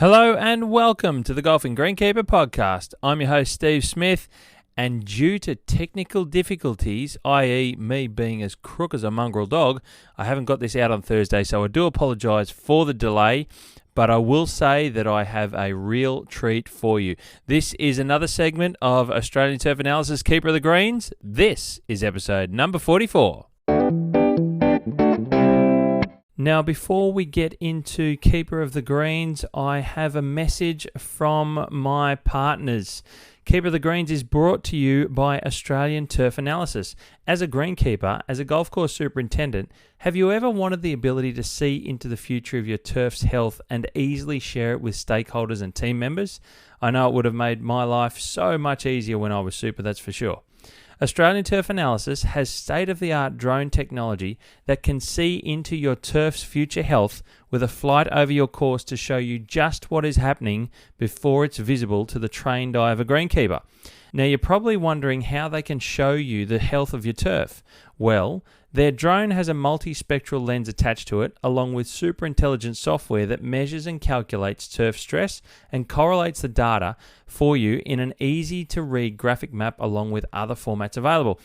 Hello and welcome to the Golfing Greenkeeper podcast. I'm your host, Steve Smith, and due to technical difficulties, i.e. me being as crook as a mongrel dog, I haven't got this out on Thursday, so I do apologise for the delay, but I will say that I have a real treat for you. This is another segment of Australian Turf Analysis Keeper of the Greens. This is episode number 44. Now, before we get into Keeper of the Greens, I have a message from my partners. Keeper of the Greens is brought to you by Australian Turf Analysis. As a greenkeeper, as a golf course superintendent, have you ever wanted the ability to see into the future of your turf's health and easily share it with stakeholders and team members? I know it would have made my life so much easier when I was super, that's for sure. Australian Turf Analysis has state-of-the-art drone technology that can see into your turf's future health with a flight over your course to show you just what is happening before it's visible to the trained eye of a greenkeeper. Now, you're probably wondering how they can show you the health of your turf. Well, their drone has a multispectral lens attached to it, along with super intelligent software that measures and calculates turf stress and correlates the data for you in an easy-to-read graphic map along with other formats available.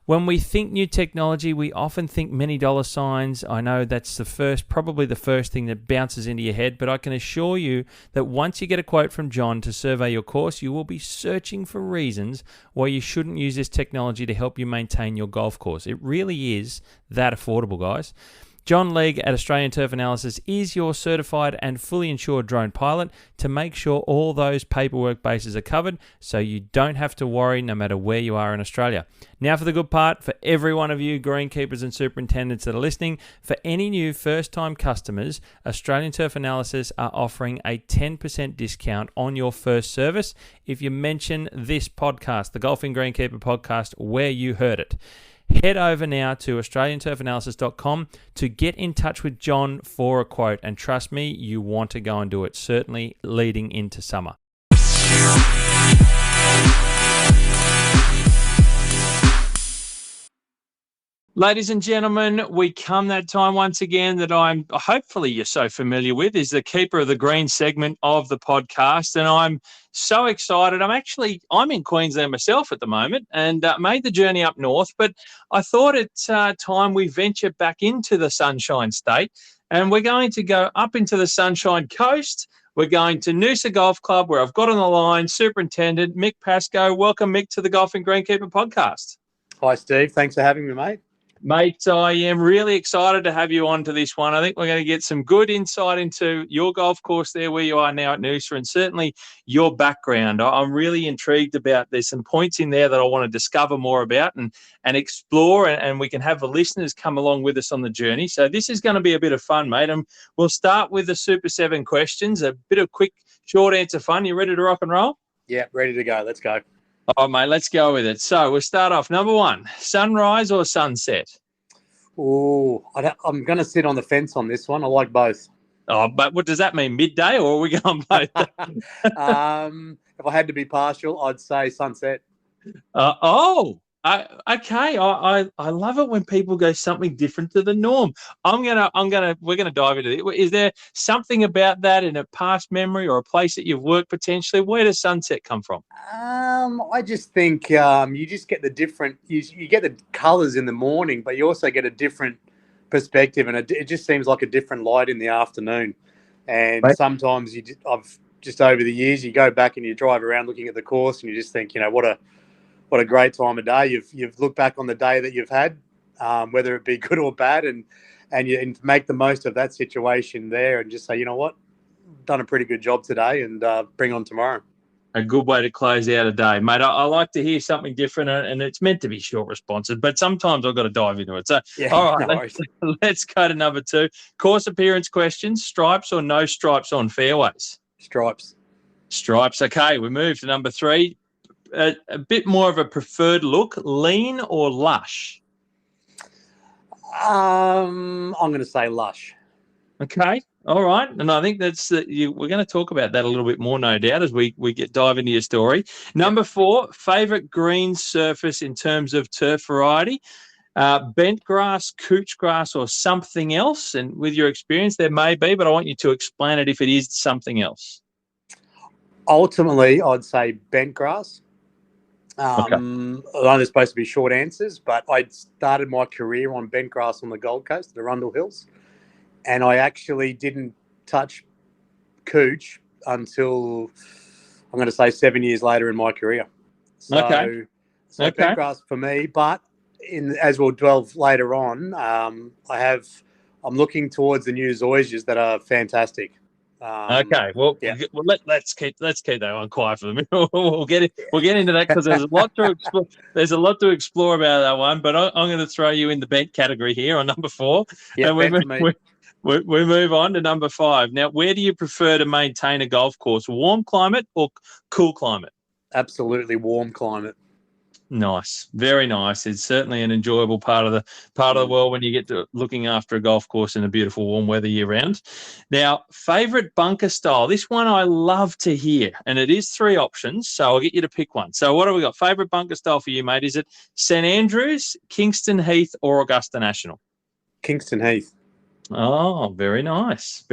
When we think new technology, we often think many dollar signs. I know that's probably the first thing that bounces into your head, but I can assure you that once you get a quote from John to survey your course, you will be searching for reasons why you shouldn't use this technology to help you maintain your golf course. It really is that affordable, guys. John Legg at Australian Turf Analysis is your certified and fully insured drone pilot to make sure all those paperwork bases are covered so you don't have to worry no matter where you are in Australia. Now for the good part, for every one of you greenkeepers and superintendents that are listening, for any new first-time customers, Australian Turf Analysis are offering a 10% discount on your first service if you mention this podcast, the Golfing Greenkeeper podcast, where you heard it. Head over now to australianturfanalysis.com to get in touch with John for a quote. And trust me, you want to go and do it, certainly leading into summer. Ladies and gentlemen, we come that time once again that hopefully you're so familiar with, is the Keeper of the Green segment of the podcast. And I'm so excited. I'm in Queensland myself at the moment and made the journey up north, but I thought it's time we venture back into the Sunshine State, and we're going to go up into the Sunshine Coast. We're going to Noosa Golf Club, where I've got on the line Superintendent Mick Pascoe. Welcome, Mick, to the Golfing Greenkeeper podcast. Hi, Steve. Thanks for having me, mate. Mate, I am really excited to have you on to this one. I think we're going to get some good insight into your golf course there where you are now at Noosa, and certainly your background. I'm really intrigued about, there's some points in there that I want to discover more about and explore, and we can have the listeners come along with us on the journey. So this is going to be a bit of fun, mate. And we'll start with the Super 7 questions, a bit of quick, short answer fun. You ready to rock and roll? Yeah, ready to go. Let's go. All right, mate, let's go with it. So we'll start off. Number one, sunrise or sunset? Oh, I'm going to sit on the fence on this one. I like both. Oh, but what does that mean? Midday, or are we going both? If I had to be partial, I'd say sunset. Okay. I love it when people go something different to the norm. We're gonna dive into it. Is there something about that in a past memory or a place that you've worked potentially? Where does sunset come from? I just think you just get the different. You get the colours in the morning, but you also get a different perspective, and it just seems like a different light in the afternoon. And right. Sometimes I've just over the years, you go back and you drive around looking at the course, and you just think, what a great time of day. You've looked back on the day that you've had, whether it be good or bad, and you make the most of that situation there and just say, you know what, done a pretty good job today, and bring on tomorrow. A good way to close out a day, mate. I like to hear something different, and it's meant to be short responses, but sometimes I've got to dive into it. So, yeah, all right, let's go to number two. Course appearance questions, stripes or no stripes on fairways? Stripes. Stripes, okay. We move to number three. A bit more of a preferred look, lean or lush? I'm going to say lush. Okay, all right. And I think that's we're going to talk about that a little bit more, no doubt, as we dive into your story. Number four, favourite green surface in terms of turf variety. bent grass, couch grass, or something else? And with your experience, there may be, but I want you to explain it if it is something else. Ultimately, I'd say bent grass. Okay. I know there's supposed to be short answers, but I started my career on bent grass on the Gold Coast, the Arundel Hills, and I actually didn't touch couch until, I'm going to say, 7 years later in my career. So bent grass for me, but as we'll delve later on, I'm looking towards the new Zoysias that are fantastic. Let's keep that one quiet for the minute. We'll get into that because there's a lot to explore. There's a lot to explore about that one. But I'm going to throw you in the bent category here on number 4, and we move on to number 5. Now, where do you prefer to maintain a golf course? Warm climate or cool climate? Absolutely warm climate. Nice, very nice. It's certainly an enjoyable part of the world when you get to looking after a golf course in a beautiful warm weather year round. Now, favorite bunker style. This one I love to hear, and it is 3 options, so I'll get you to pick one. So what have we got? Favorite bunker style for you, mate? Is it St Andrews, Kingston Heath, or Augusta National? Kingston Heath. Oh, very nice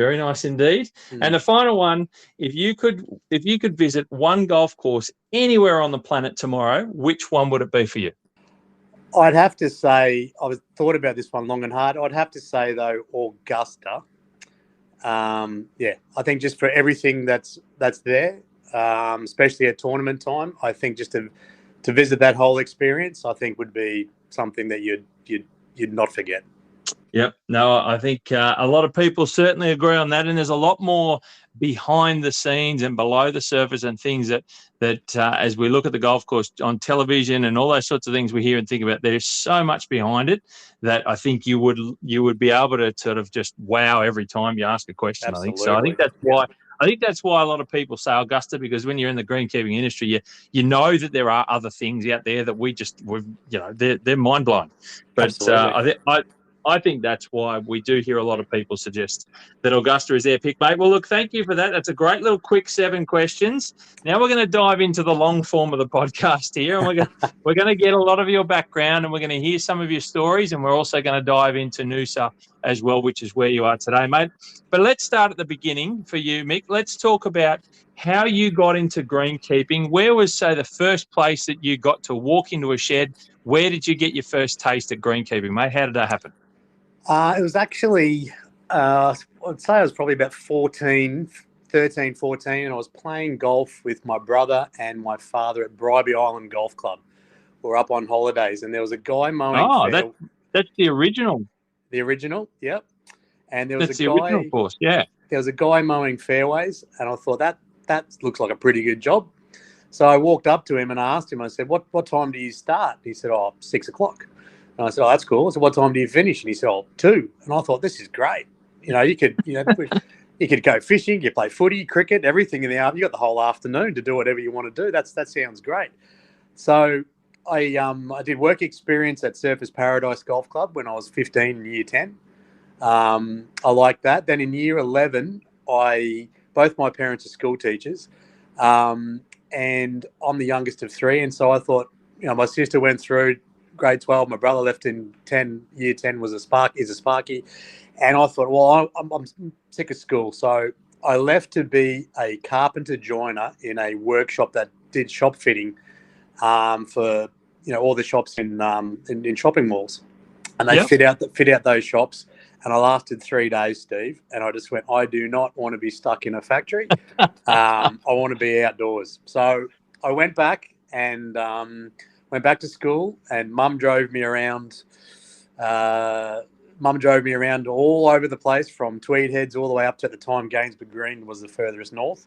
indeed. And the final one, if you could visit one golf course anywhere on the planet tomorrow, which one would it be for you? I'd have to say, I've thought about this one long and hard. I'd have to say though, Augusta. I think just for everything that's there, especially at tournament time, I think just to visit that whole experience, I think would be something that you'd not forget. Yep. No, I think a lot of people certainly agree on that, and there's a lot more behind the scenes and below the surface and things that as we look at the golf course on television and all those sorts of things we hear and think about, there's so much behind it that I think you would be able to sort of just wow every time you ask a question. Absolutely. I think that's why. I think that's why a lot of people say Augusta, because when you're in the greenkeeping industry, you know that there are other things out there that they're mind blowing. But I think that's why we do hear a lot of people suggest that Augusta is their pick, mate. Well, look, thank you for that. That's a great little quick 7 questions. Now we're going to dive into the long form of the podcast here, and we're going to get a lot of your background, and we're going to hear some of your stories, and we're also going to dive into Noosa as well, which is where you are today, mate. But let's start at the beginning for you, Mick. Let's talk about how you got into greenkeeping. Where was, say, the first place that you got to walk into a shed? Where did you get your first taste at greenkeeping, mate? How did that happen? It was actually, I'd say I was probably about 13, 14, and I was playing golf with my brother and my father at Bribie Island Golf Club. We were up on holidays, and there was a guy mowing. That's the original. The original, yep. And there was the original course, yeah. There was a guy mowing fairways, and I thought that looks like a pretty good job. So I walked up to him and asked him. I said, "What time do you start?" He said, 6 o'clock. And I said, "Oh, that's cool." I said, "What time do you finish?" And he said, 2. And I thought, this is great. You could go fishing, you play footy, cricket, everything in the afternoon. You got the whole afternoon to do whatever you want to do. That sounds great. So I did work experience at Surfers Paradise Golf Club when I was 15 in year 10. I liked that. Then in year 11, both my parents are school teachers, and I'm the youngest of 3. And so I thought, my sister went through grade 12, my brother left in year 10 is a Sparky, and I thought, well, I'm sick of school, so I left to be a carpenter joiner in a workshop that did shop fitting for all the shops in shopping malls, and they fit out those shops. And I lasted 3 days, Steve, and I just went, I do not want to be stuck in a factory. I want to be outdoors. So I went back to school, and Mum drove me around. Mum drove me around all over the place, from Tweed Heads all the way up to, at the time, Gainsborough Green was the furthest north,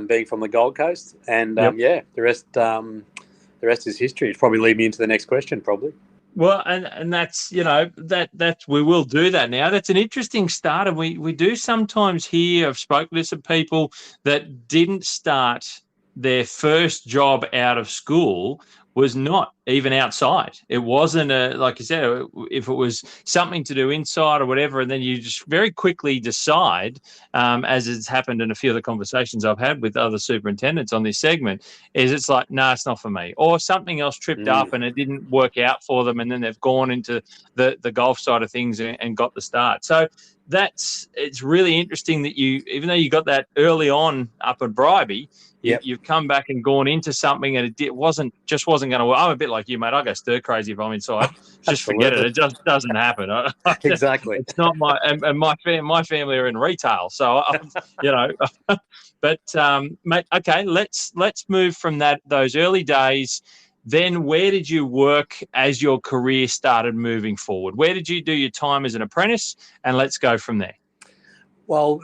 being from the Gold Coast. And the rest is history. It'd probably lead me into the next question, probably. Well, and that's that we will do that now. That's an interesting start, and we do sometimes hear. I've spoken to some people that didn't start their first job out of school was not even outside. It wasn't like you said, if it was something to do inside or whatever, and then you just very quickly decide, as has happened in a few of the conversations I've had with other superintendents on this segment, is it's like, no, it's not for me. Or something else tripped up and it didn't work out for them, and then they've gone into the golf side of things and got the start. So it's really interesting that even though you got that early on up at Bribey, you've come back and gone into something and it wasn't going to work. I'm a bit like you, mate. I go stir crazy if I'm inside. Just forget it. It just doesn't happen. Exactly. It's not and my family are in retail, so But mate, okay, let's move from those early days. Then where did you work as your career started moving forward? Where did you do your time as an apprentice? And let's go from there. Well,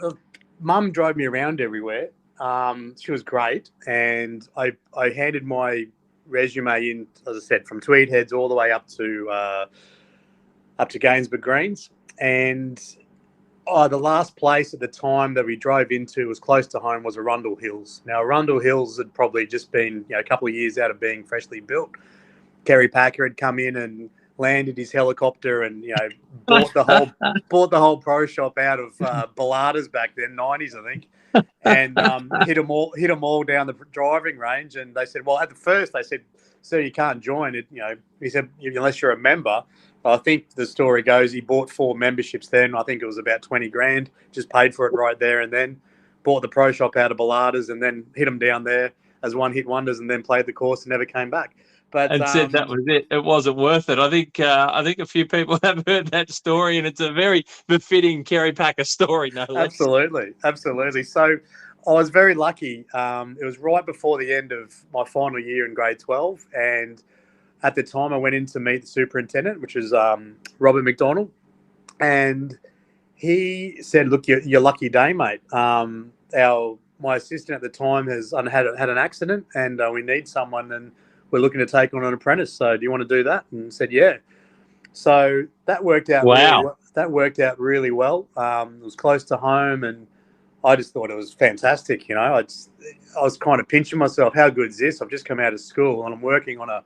Mum drove me around everywhere. She was great. And I handed my resume in, as I said, from Tweed Heads all the way up to Gainsborough Greens. And the last place at the time that we drove into was close to home was Arundel Hills. Now, Arundel Hills had probably just been a couple of years out of being freshly built. Kerry Packer had come in and landed his helicopter and bought the whole pro shop out of Balladas back then, 90s I think, and hit them all down the driving range. And they said, well, at the first they said, sir, you can't join it. He said, unless you're a member. I think the story goes he bought 4 memberships then. I think it was about 20 grand, just paid for it right there and then, bought the pro shop out of Balladas and then hit them down there as one-hit wonders and then played the course and never came back. And said that was it. It wasn't worth it. I think a few people have heard that story, and it's a very befitting Kerry Packer story, no less. Absolutely. So I was very lucky. It was right before the end of my final year in grade 12, and at the time I went in to meet the superintendent, which is Robert McDonald, and he said, "Look, you're lucky day, mate. My assistant at the time had an accident, and we need someone, and we're looking to take on an apprentice. So do you want to do that?" And said, "Yeah." So that worked out. Wow. That worked out really well. It was close to home, and I just thought it was fantastic. I was kind of pinching myself. How good is this? I've just come out of school and I'm working on a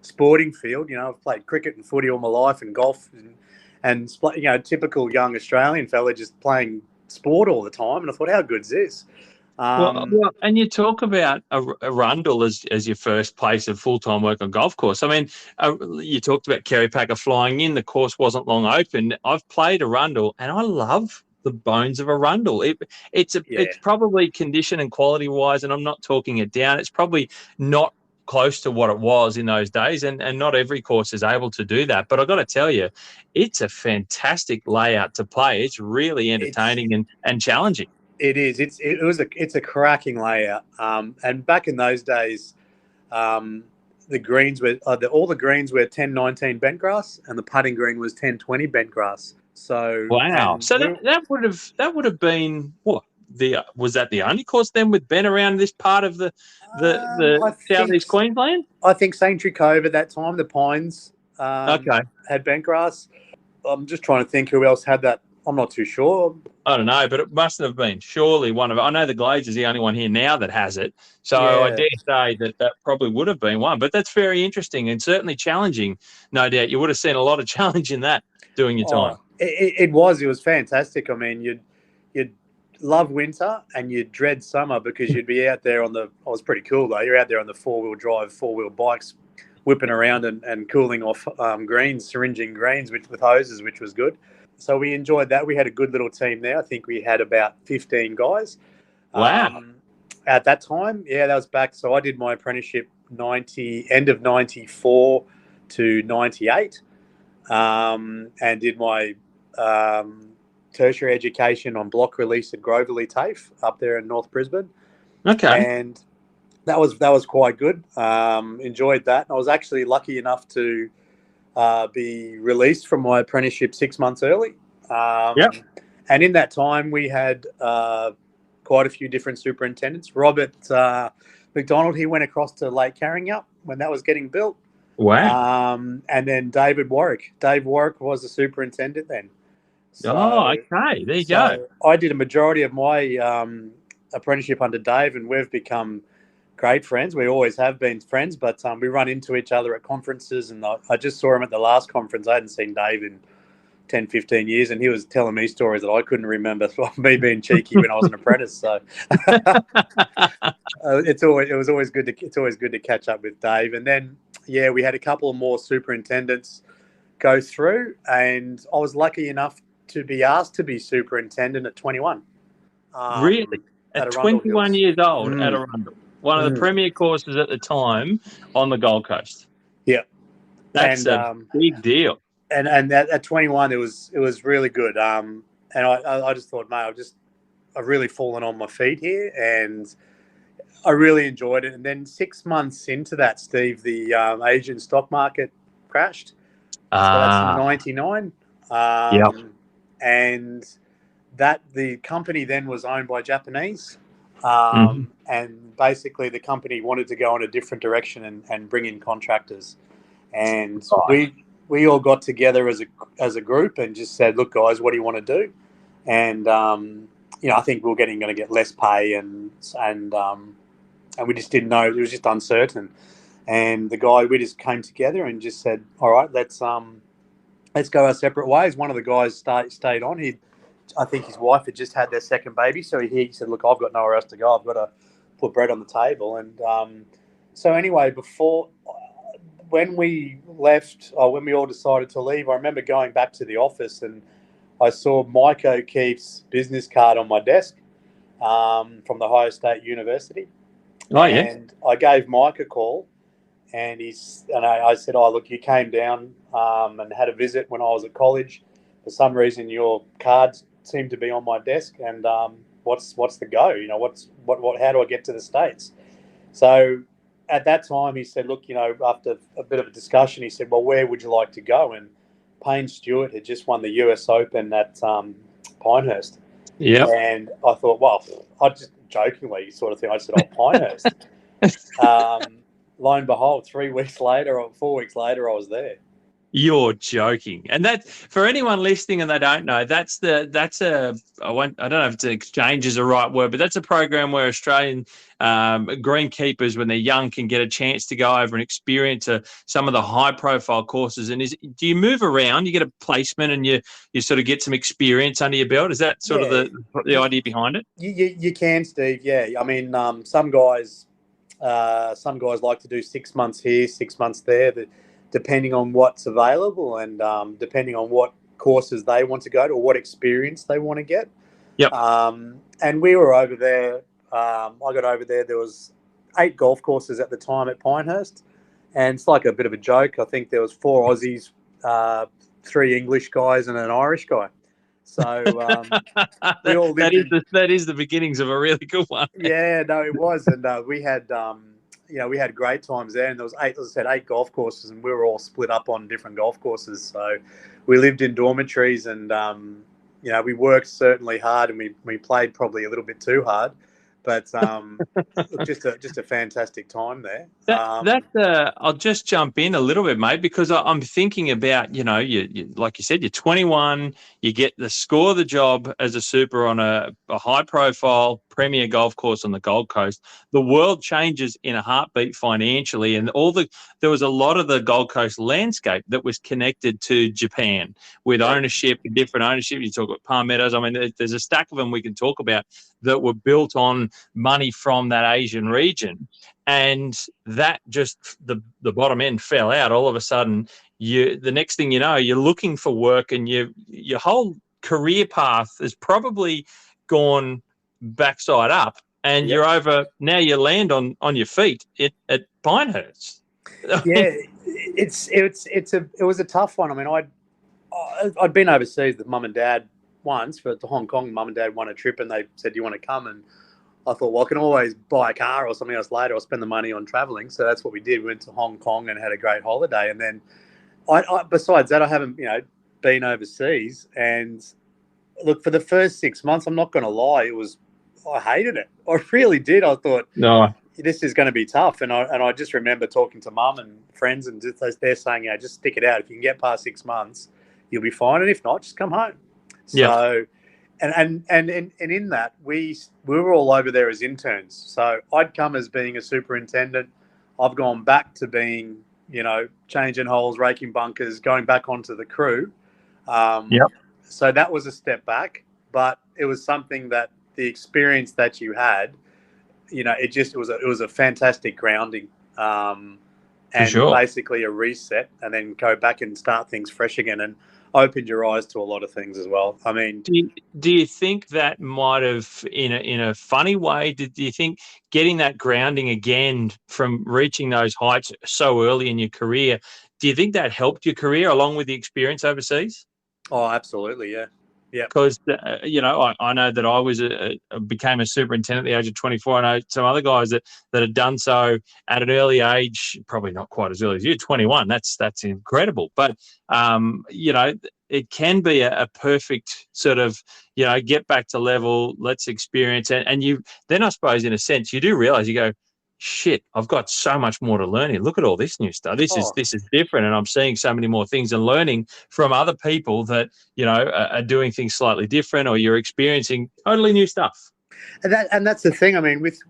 sporting field. I've played cricket and footy all my life and golf and typical young Australian fella just playing sport all the time. And I thought, how good is this? Well, and you talk about Arundel as your first place of full-time work on golf course. I mean, you talked about Kerry Packer flying in. The course wasn't long open. I've played Arundel, and I love the bones of Arundel. It's probably condition and quality-wise, and I'm not talking it down. It's probably not close to what it was in those days, and not every course is able to do that. But I've got to tell you, it's a fantastic layout to play. It's really entertaining and challenging. It is. It's a cracking layout. And back in those days, the greens were all the greens were 10-19 bent grass, and the putting green was 10-20 bent grass. So wow. So that would have been what? Was that the only course then with bent around this part of the southeast Queensland? I think St. Tricove at that time, the Pines had bent grass. I'm just trying to think who else had that. I'm not too sure. I don't know, but it mustn't have been. Surely one of. I know the Glades is the only one here now that has it. So I dare say that probably would have been one. But that's very interesting and certainly challenging. No doubt you would have seen a lot of challenge in that doing your time. It was fantastic. I mean, you'd love winter and you'd dread summer because you'd be out there it was pretty cool though. You're out there on the four-wheel bikes, whipping around and cooling off syringing greens with hoses, which was good. So we enjoyed that. We had a good little team there. I think we had about 15 guys. Wow. At that time, that was back. So I did my apprenticeship end of 94 to 98, and did my tertiary education on block release at Groverley TAFE up there in North Brisbane. Okay. And that was quite good. Enjoyed that. I was actually lucky enough to be released from my apprenticeship 6 months early. And in that time, we had quite a few different superintendents. Robert McDonald, he went across to Lake Carringoup when that was getting built. Wow. And then David Warwick. Dave Warwick was the superintendent then. So, okay. There you go. I did a majority of my apprenticeship under Dave, and we've become great friends. We always have been friends, but we run into each other at conferences, and I just saw him at the last conference. I hadn't seen Dave in 10, 15 years, and he was telling me stories that I couldn't remember from me being cheeky when I was an apprentice. So it's always good to catch up with Dave. And then we had a couple of more superintendents go through, and I was lucky enough to be asked to be superintendent at 21. Really? At 21 years old at Arundel. One of the premier courses at the time on the Gold Coast. Yeah. That's a big deal. And at 21, it was really good. And I just thought, mate, I've really fallen on my feet here, and I really enjoyed it. And then 6 months into that, Steve, the Asian stock market crashed. So that's 99. And that the company then was owned by Japanese. And basically the company wanted to go in a different direction and bring in contractors. And we all got together as a group and just said, look, guys, what do you want to do? And, I think we were going to get less pay and we just didn't know. It was just uncertain. And we just came together and just said, all right, let's go our separate ways. One of the guys stayed on. I think his wife had just had their second baby. So he said, look, I've got nowhere else to go. I've got to put bread on the table. And so anyway, when we left, when we all decided to leave, I remember going back to the office and I saw Mike O'Keefe's business card on my desk from the Ohio State University. Oh, yes. And I gave Mike a call, and I said, oh, look, you came down and had a visit when I was at college. For some reason, your cards seemed to be on my desk, and what's the go? How do I get to the States? So at that time, he said, look, after a bit of a discussion, he said, well, where would you like to go? And Payne Stewart had just won the US Open at Pinehurst. Yeah. And I thought, well, I just jokingly sort of thing, I said, oh, Pinehurst. Lo and behold, 3 weeks later or 4 weeks later, I was there. You're joking. And that, for anyone listening and they don't know, I don't know if it's an exchange is the right word, but that's a program where Australian greenkeepers, when they're young, can get a chance to go over and experience some of the high profile courses. And do you move around, you get a placement and you sort of get some experience under your belt? Is that sort of the idea behind it? You can, Steve. Yeah. I mean, some guys like to do 6 months here, 6 months there, depending on what's available and depending on what courses they want to go to or what experience they want to get. Yep. And we were over there. I got over there. There was 8 golf courses at the time at Pinehurst, and it's like a bit of a joke. I think there was 4 Aussies, 3 English guys, and an Irish guy. So we all lived that is the beginnings of a really good one. Yeah, no, it was, and we had. We had great times there, and there was 8 golf courses, and we were all split up on different golf courses. So we lived in dormitories, and we worked certainly hard, and we played probably a little bit too hard, but just a fantastic time there. I'll just jump in a little bit, mate, because I'm thinking about you like you said, you're 21, you get the score of the job as a super on a high profile premier golf course on the Gold Coast. The world changes in a heartbeat financially, and there was a lot of the Gold Coast landscape that was connected to Japan with ownership, different ownership. You talk about Palmettos. I mean, there's a stack of them we can talk about that were built on money from that Asian region, and that just the bottom end fell out. All of a sudden, the next thing you know, you're looking for work, and your whole career path has probably gone backside up, and you're over now. You land on your feet at Pinehurst. Yeah, it was a tough one. I mean, I'd been overseas with Mum and Dad once to Hong Kong. Mum and Dad won a trip, and they said, "Do you want to come?" And I thought, well, I can always buy a car or something else later, or spend the money on traveling. So that's what we did. We went to Hong Kong and had a great holiday. And then, besides that, I haven't been overseas. And look, for the first 6 months, I'm not going to lie, I hated it. I really did. I thought, no, this is going to be tough. And I just remember talking to Mum and friends, and they're saying, just stick it out. If you can get past 6 months, you'll be fine. And if not, just come home. So And in that, we were all over there as interns. So I'd come as being a superintendent. I've gone back to being, changing holes, raking bunkers, going back onto the crew. Yep. So that was a step back, but it was something that the experience that you had, it was a fantastic grounding, and sure. basically a reset, and then go back and start things fresh again, and opened your eyes to a lot of things as well. I mean, do you think that might have, in a funny way, do you think getting that grounding again from reaching those heights so early in your career, do you think that helped your career along with the experience overseas? oh, absolutely, yeah. Yeah. Because, I know that I became a superintendent at the age of 24. I know some other guys that had done so at an early age, probably not quite as early as you, 21. That's incredible. But, it can be a perfect sort of, get back to level, let's experience. And you then, I suppose, in a sense, you do realize, you go, shit, I've got so much more to learn here. Look at all this new stuff. This is different. And I'm seeing so many more things and learning from other people that, are doing things slightly different, or you're experiencing totally new stuff. And that's the thing. I mean, with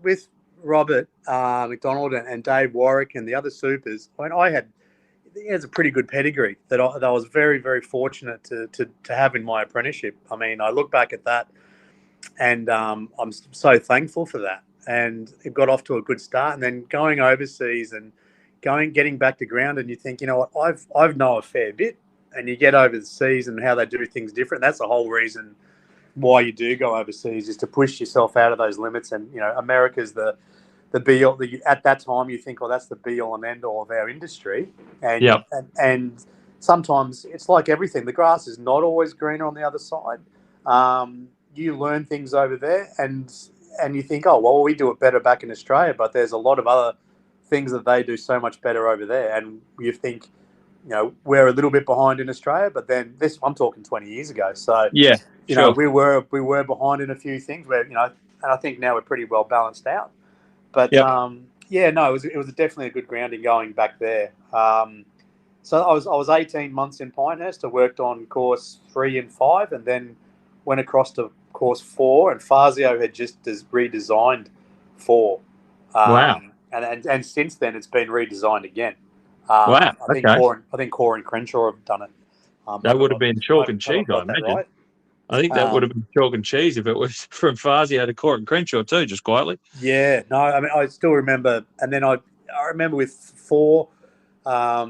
Robert McDonald and Dave Warwick and the other supers, I mean, he has a pretty good pedigree that I was very, very fortunate to have in my apprenticeship. I mean, I look back at that, and I'm so thankful for that. And it got off to a good start. And then going overseas and getting back to ground, and you think, you know what, I've know a fair bit. And you get overseas and how they do things different. That's the whole reason why you do go overseas, is to push yourself out of those limits. And America's the be all. At that time, you think, oh, that's the be all and end all of our industry. And Yep. and sometimes it's like everything. The grass is not always greener on the other side. You learn things over there, and you think, oh, well, we do it better back in Australia, but there's a lot of other things that they do so much better over there. And you think, we're a little bit behind in Australia, but then I'm talking 20 years ago. So, Yeah, sure. we were behind in a few things where, and I think now we're pretty well balanced out. But, Yep. it was definitely a good grounding going back there. So I was 18 months in Pinehurst. I worked on course 3 and 5, and then went across to course 4, and Fazio had just redesigned 4. Wow. And since then it's been redesigned again. Wow. I think Core and Crenshaw have done it. That would have been chalk and cheese, I got that imagine. right. I think that would have been chalk and cheese if it was from Fazio to Court and Crenshaw too, just quietly. Yeah, no, I mean, I still remember, and then I remember with 4, I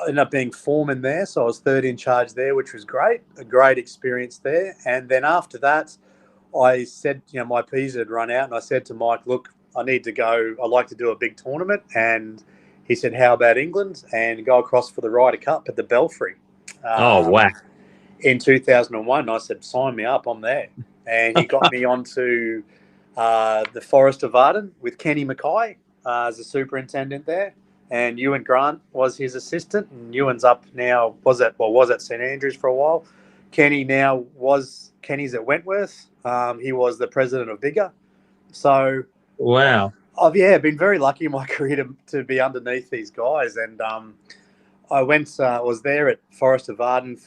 ended up being foreman there, so I was third in charge there, which was great, a great experience there. And then after that, I said, my P's had run out, and I said to Mike, look, I need to go. I'd like to do a big tournament. And he said, how about England? And go across for the Ryder Cup at the Belfry. Wow. In 2001, I said, sign me up, I'm there. And he got me onto the Forest of Arden with Kenny Mackay as a superintendent there. And Ewan Grant was his assistant. And Ewan's up now, was at St Andrews for a while. Kenny's at Wentworth. He was the president of Biggar. So, wow. I've been very lucky in my career to be underneath these guys. And I was there at Forest of Arden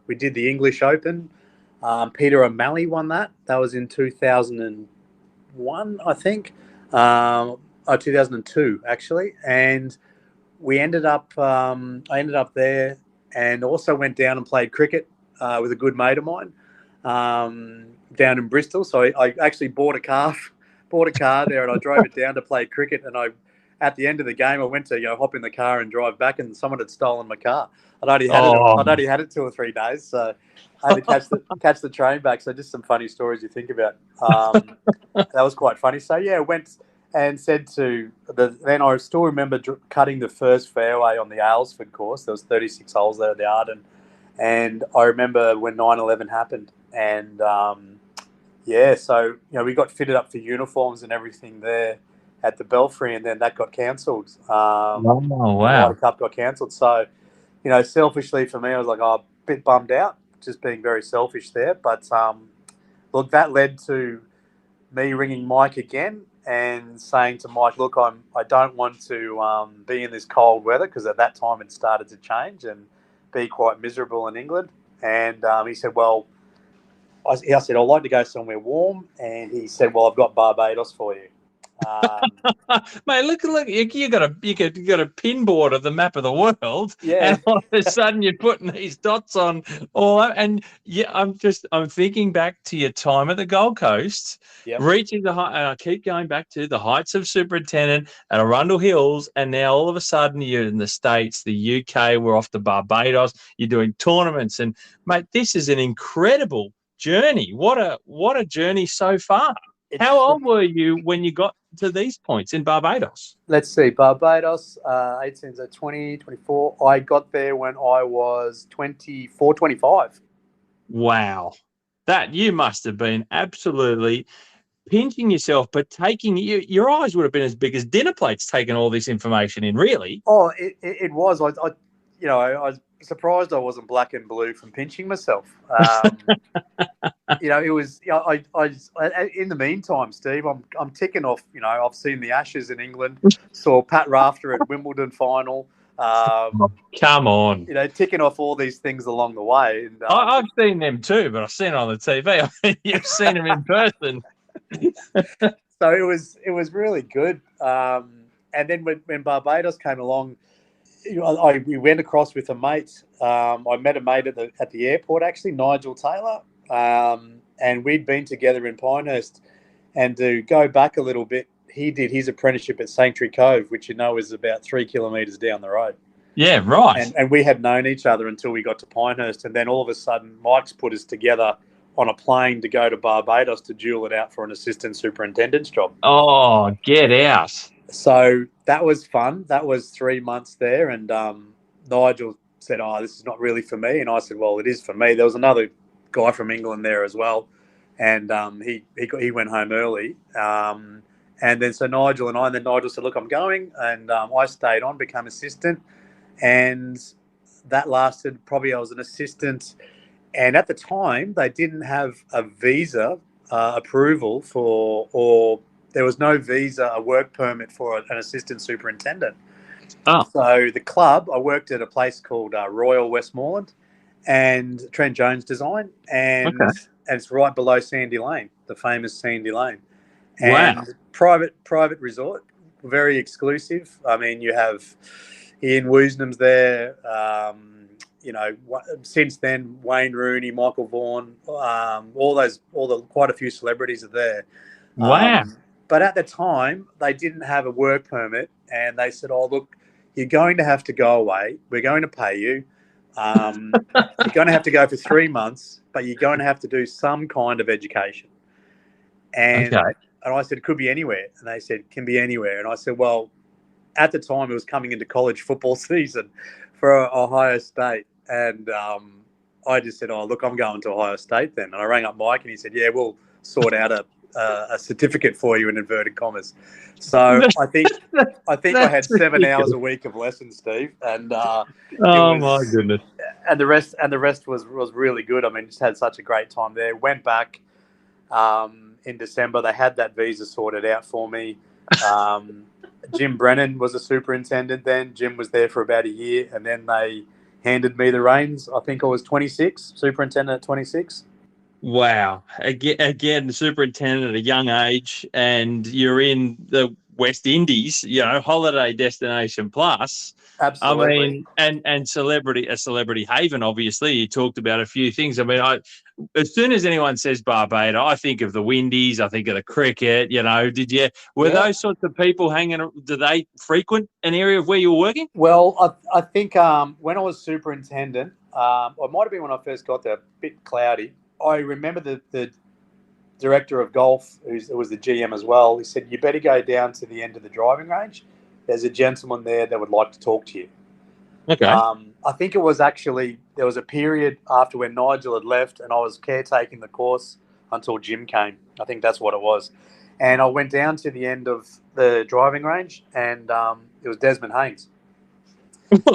we did the English Open. Peter O'Malley won that. That was in 2001, I think. 2002, actually. And I ended up there, and also went down and played cricket with a good mate of mine down in Bristol. So I actually bought a car there, and I drove it down to play cricket. And at the end of the game, I went to hop in the car and drive back, and someone had stolen my car. I'd only had it 2 or 3 days, so I had to catch the train back. So just some funny stories you think about. That was quite funny. So went and said then I still remember cutting the first fairway on the Aylesford course. There was 36 holes there at the Arden, and I remember when 9/11 happened, and so we got fitted up for uniforms and everything there at the Belfry, and then that got cancelled. Oh, wow. The Ryder Cup got cancelled. So, selfishly for me, I was like, a bit bummed out, just being very selfish there. But look, that led to me ringing Mike again and saying to Mike, look, I don't want to be in this cold weather, because at that time it started to change and be quite miserable in England. And he said, well, I said, I'd like to go somewhere warm. And he said, well, I've got Barbados for you. Mate, look! You got a pinboard of the map of the world, Yeah. and all of a sudden you're putting these dots on all. And yeah, I'm thinking back to your time at the Gold Coast, Yep. reaching the height. And I keep going back to the heights of Superintendent and Arundel Hills, and now all of a sudden you're in the States, the UK. We're off to Barbados. You're doing tournaments, and mate, this is an incredible journey. What a journey so far. How old were you when you got to these points in Barbados? Let's see, Barbados, 18, so 20, 24. I got there when I was 24, 25. Wow. That you must have been absolutely pinching yourself, but taking your eyes would have been as big as dinner plates taking all this information in, really. Oh, it was. I was surprised I wasn't black and blue from pinching myself. It was. I in the meantime, Steve, I'm ticking off. I've seen the Ashes in England, saw Pat Rafter at Wimbledon final. Come on. Ticking off all these things along the way. And, I've seen them too, but I've seen it on the TV. You've seen them in person. So it was really good. And then when Barbados came along, we went across with a mate. I met a mate at the airport, actually, Nigel Taylor, and we'd been together in Pinehurst. And to go back a little bit, he did his apprenticeship at Sanctuary Cove, which is about 3 kilometres down the road. Yeah, right. And we had known each other until we got to Pinehurst, and then all of a sudden, Mike's put us together on a plane to go to Barbados to duel it out for an assistant superintendent's job. Oh, get out. So that was fun. That was 3 months there. And Nigel said, this is not really for me. And I said, well, it is for me. There was another guy from England there as well. And he went home early. And then so Nigel and then Nigel said, look, I'm going. And I stayed on, became assistant. And that lasted probably, I was an assistant. And at the time, they didn't have a visa approval or there was no visa, a work permit for an assistant superintendent. Oh. So the club, I worked at a place called Royal Westmoreland and Trent Jones Design. And it's right below Sandy Lane, the famous Sandy Lane. And private resort, very exclusive. I mean, you have Ian Woosnam's there. Since then, Wayne Rooney, Michael Vaughan, quite a few celebrities are there. Wow. But at the time, they didn't have a work permit, and they said, "Oh, look, you're going to have to go away. We're going to pay you. You're going to have to go for 3 months, but you're going to have to do some kind of education." And I said, "It could be anywhere." And they said, "Can be anywhere." And I said, "Well, at the time, it was coming into college football season for Ohio State." And I just said, "Oh, look, I'm going to Ohio State then." And I rang up Mike, and he said, "Yeah, we'll sort out a certificate for you in inverted commas." So I think I had 7 hours a week of lessons, Steve, and my goodness! And the rest was really good. I mean, just had such a great time there. Went back in December. They had that visa sorted out for me. Jim Brennan was a superintendent then. Jim was there for about a year, and then they handed me the reins. I think I was 26, superintendent at 26. Wow. Again, superintendent at a young age, and you're in the West Indies, holiday destination plus. Absolutely. I mean, and a celebrity haven, obviously. You talked about a few things. I mean, as soon as anyone says Barbados, I think of the Windies, I think of the cricket, were those sorts of people do they frequent an area of where you were working? Well, I think when I was superintendent, it might have been when I first got there, a bit cloudy. I remember the director of golf, who was the GM as well, he said, "You better go down to the end of the driving range. There's a gentleman there that would like to talk to you." Okay. I think it was actually, there was a period after when Nigel had left and I was caretaking the course until Jim came. I think that's what it was. And I went down to the end of the driving range and it was Desmond Haynes.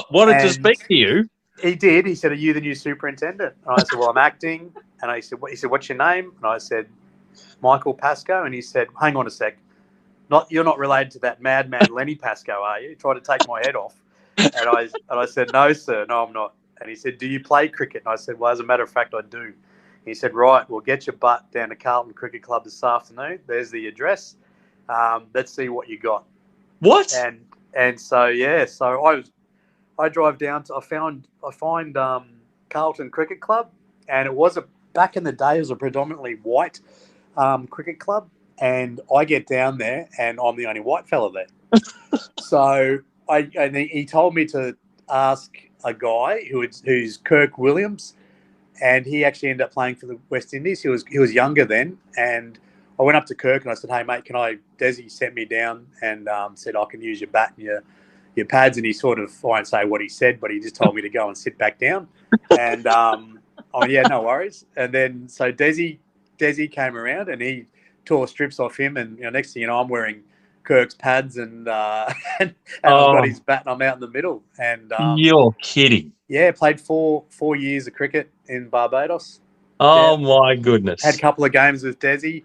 Wanted to speak to you? He did. He said, "Are you the new superintendent?" And I said, "Well, I'm acting." And he said, "What's your name?" And I said, "Michael Pascoe." And he said, "Hang on a sec. You're not related to that madman Lenny Pascoe, are you? You tried to take my head off." And I said, "No, sir. No, I'm not." And he said, "Do you play cricket?" And I said, "Well, as a matter of fact, I do." He said, right, we'll get your butt down to Carlton Cricket Club this afternoon. There's the address. Let's see what you got. What? And so I drive down to I find Carlton Cricket Club, and it was back in the day. It was a predominantly white cricket club, and I get down there, and I'm the only white fella there. So he told me to ask a guy who's Kirk Williams, and he actually ended up playing for the West Indies. He was younger then, and I went up to Kirk and I said, "Hey mate, Desi sent me down and said I can use your bat and your pads," and he sort of, I won't say what he said, but he just told me to go and sit back down, and oh yeah, no worries. And then so Desi came around and he tore strips off him, and next thing you know, I'm wearing Kirk's pads and I've got his bat and I'm out in the middle. And you're kidding. Yeah, played four years of cricket in Barbados. Oh my goodness. Had a couple of games with Desi.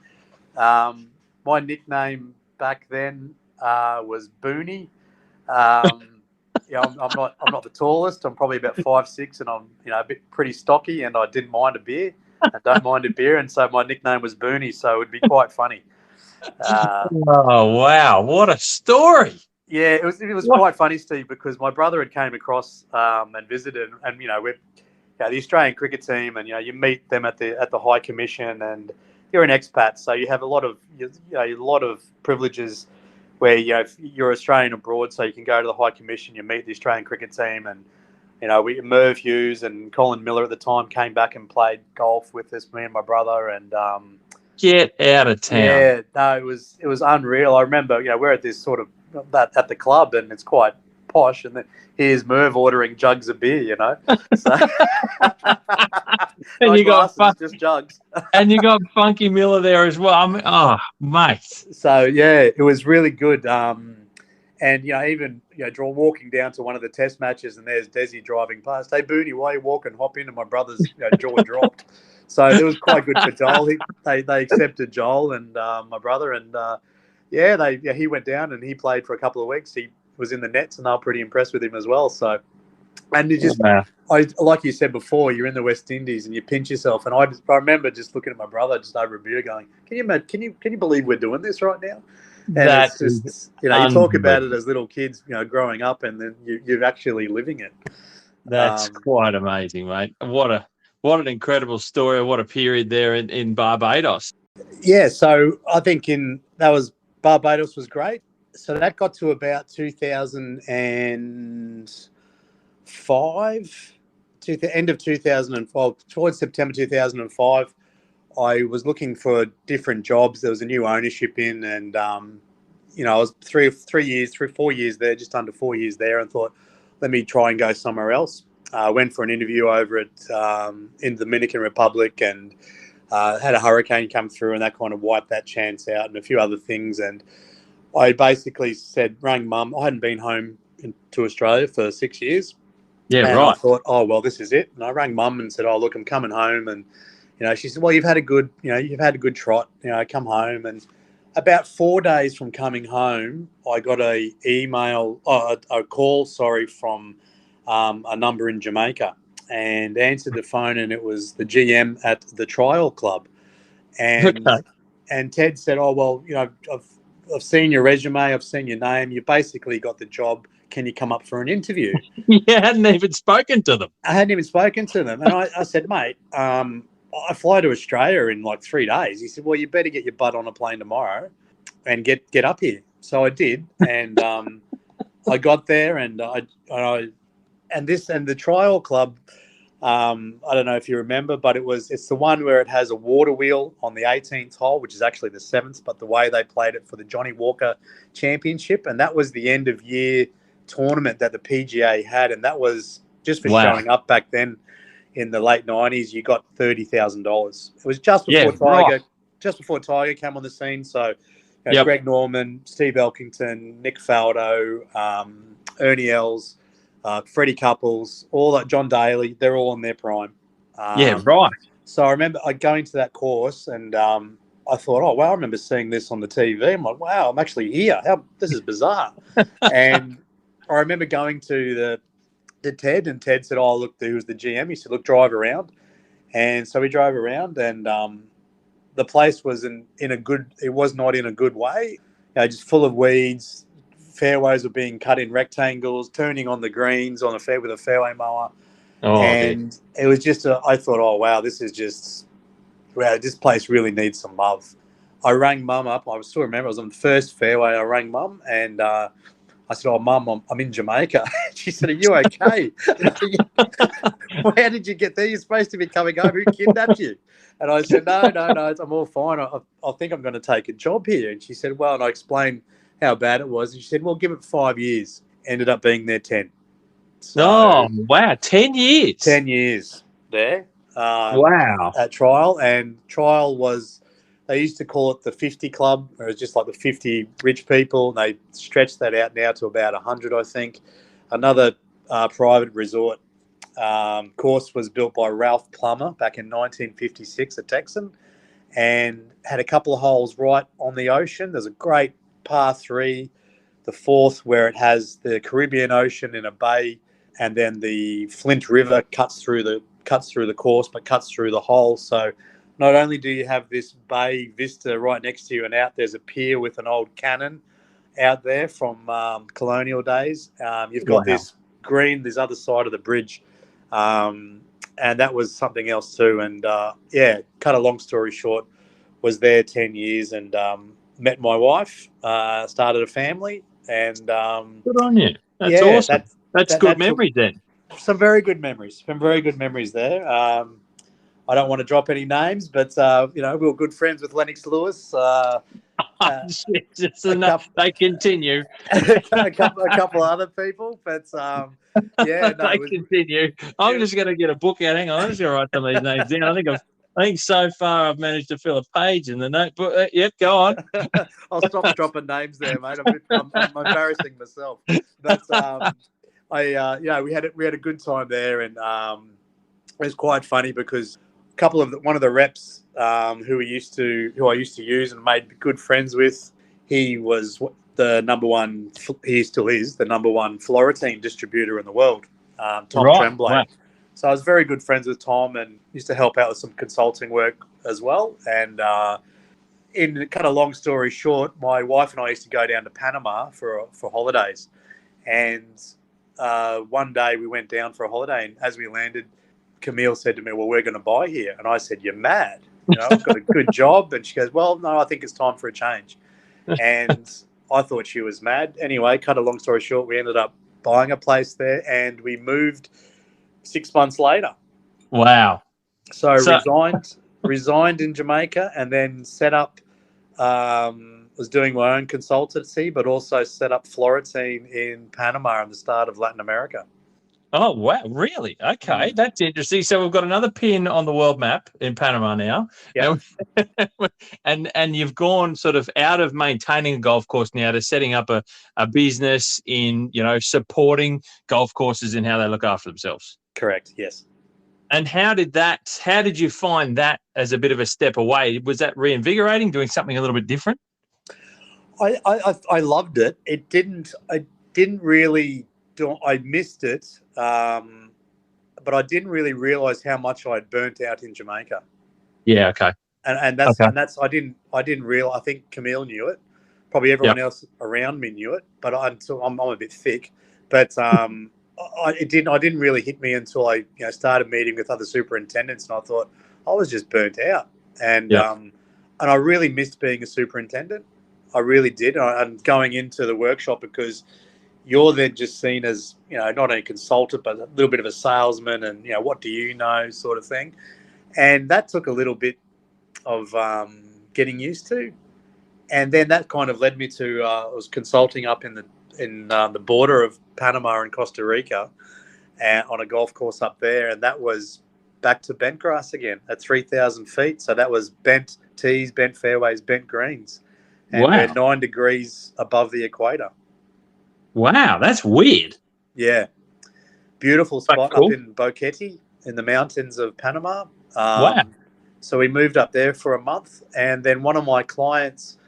My nickname back then was Booney. I'm not the tallest. I'm probably about 5'6", and I'm a bit pretty stocky, and I didn't mind a beer. I don't mind a beer, and so my nickname was Booney. So it would be quite funny. Oh wow! What a story. Yeah, it was quite funny, Steve, because my brother had came across and visited, and we're the Australian cricket team, and you meet them at the High Commission, and you're an expat, so you have a lot of privileges where if you're Australian abroad, so you can go to the High Commission, you meet the Australian cricket team, and Merv Hughes and Colin Miller at the time came back and played golf with us, me and my brother, and get out of town. Yeah, no, it was unreal. I remember, we're at this sort of at the club, and it's quite posh, and then here's Merv ordering jugs of beer, So, and you got just jugs, and you got Funky Miller there as well. I mean, oh, mate. So yeah, it was really good. And even walking down to one of the test matches, and there's Desi driving past. Hey Booney, why are you walking? Hop in, and my brother's jaw dropped. So it was quite good for Joel. They accepted Joel and my brother, and he went down and he played for a couple of weeks. He was in the nets, and they were pretty impressed with him as well. So, and it just, like you said before, you're in the West Indies and you pinch yourself. And I remember just looking at my brother just over a beer, going, "Can you believe we're doing this right now?" And that's just, you talk about it as little kids, growing up, and then you're actually living it. That's quite amazing, mate. What an incredible story. What a period there in Barbados. Yeah, so I think Barbados was great. So that got to about 2005, end of 2005, towards September 2005. I was looking for different jobs. There was a new ownership in, and I was 4 years there, just under 4 years there, and thought, let me try and go somewhere else. Went for an interview over in the Dominican Republic, and had a hurricane come through, and that kind of wiped that chance out, and a few other things. And I basically rang Mum. I hadn't been home to Australia for 6 years. Yeah, and right. I thought, oh well, this is it. And I rang Mum and said, oh look, I'm coming home, and she said, well, you've had a good trot, come home. And about 4 days from coming home, I got a call from a number in Jamaica, and answered the phone, and it was the GM at the trial club. And and Ted said, oh, well, I've seen your resume, I've seen your name, you basically got the job. Can you come up for an interview? You hadn't even spoken to them. I hadn't even spoken to them. And I said, mate, I fly to Australia in like 3 days. He said, well, you better get your butt on a plane tomorrow and get up here. So I did. And I got there, and the trial club, I don't know if you remember, but it's the one where it has a water wheel on the 18th hole, which is actually the 7th, but the way they played it for the Johnny Walker Championship. And that was the end of year tournament that the PGA had. And that was just for showing up back then. In the late 90s, you got $30,000. It was just before Tiger came on the scene. So Greg Norman, Steve Elkington, Nick Faldo, Ernie Els, Freddie Couples, all that, John Daly, they're all in their prime. So I remember going to that course, and I thought, oh, wow, I remember seeing this on the TV. I'm like, wow, I'm actually here. This is bizarre. And I remember going to Ted, and Ted said, oh, look, who's the GM? He said, look, drive around. And so we drove around, and the place was it was not in a good way, just full of weeds. Fairways were being cut in rectangles, turning on the greens on with a fairway mower. Oh, dear. And it was just, I thought, oh, wow, this place really needs some love. I rang Mum up. I still remember I was on the first fairway. I rang Mum, and I said, oh, Mum, I'm in Jamaica. She said, are you okay? How did you get there? You're supposed to be coming home. Who kidnapped you? And I said, no, I'm all fine. I think I'm going to take a job here. And she said, well, and I explained how bad it was. And she said, well, give it 5 years. Ended up being there 10. So, oh, wow. 10 years. 10 years there. Wow. At trial. And trial was, they used to call it the 50 Club. It was just like the 50 rich people. And they stretched that out now to about 100, I think. Another private resort course was built by Ralph Plummer back in 1956, a Texan, and had a couple of holes right on the ocean. There's a great par 3, the 4th, where it has the Caribbean Ocean in a bay, and then the Flint River cuts through the course, but cuts through the hole. So not only do you have this bay vista right next to you, and out there's a pier with an old cannon out there from colonial days. You've got this green, this other side of the bridge. And that was something else too. And cut a long story short, was there 10 years and met my wife, started a family, and good on you. That's awesome. That's good memories then. Some very good memories. Some very good memories there. I don't want to drop any names, but we were good friends with Lennox Lewis. They continue. a couple other people, but continue. I'm just going to get a book out. Hang on, I'm just going to write some of these names down. I think so far I've managed to fill a page in the notebook. Yep, go on. I'll stop dropping names there, mate. I'm embarrassing myself. But we had a good time there, and it was quite funny because one of the reps who I used to use and made good friends with, he was the number one. He still is the number one Florentine distributor in the world, Tom Tremblay. Wow. So I was very good friends with Tom and used to help out with some consulting work as well. And in kind of long story short, my wife and I used to go down to Panama for holidays. And one day we went down for a holiday, and as we landed, Camille said to me, well, we're going to buy here. And I said, you're mad. I've got a good job. And she goes, well, no, I think it's time for a change. And I thought she was mad. Anyway, cut a long story short, we ended up buying a place there, and we moved 6 months later. Wow. So resigned in Jamaica, and then set up, was doing my own consultancy, but also set up Florentine in Panama and the start of Latin America. Oh, wow. Really? Okay. That's interesting. So we've got another pin on the world map in Panama now. Yep. And you've gone sort of out of maintaining a golf course now to setting up a business in, supporting golf courses in how they look after themselves. Correct. Yes. And how did you find that as a bit of a step away? Was that reinvigorating, doing something a little bit different? I loved it. I didn't really I missed it, but I didn't really realise how much I'd burnt out in Jamaica. Yeah, okay. And that's I didn't realize. I think Camille knew it. Probably everyone else around me knew it, but I'm a bit thick. But it didn't really hit me until I started meeting with other superintendents, and I thought I was just burnt out, and I really missed being a superintendent. I really did, and going into the workshop, because you're then just seen as, not only a consultant, but a little bit of a salesman and, what do you know sort of thing. And that took a little bit of getting used to. And then that kind of led me to, I was consulting up in the border of Panama and Costa Rica on a golf course up there. And that was back to bent grass again at 3,000 feet. So that was bent tees, bent fairways, bent greens. And we're 9 degrees above the equator. Wow, that's weird. Yeah. Beautiful spot up in Boquete in the mountains of Panama. Wow. So we moved up there for a month, and then one of my clients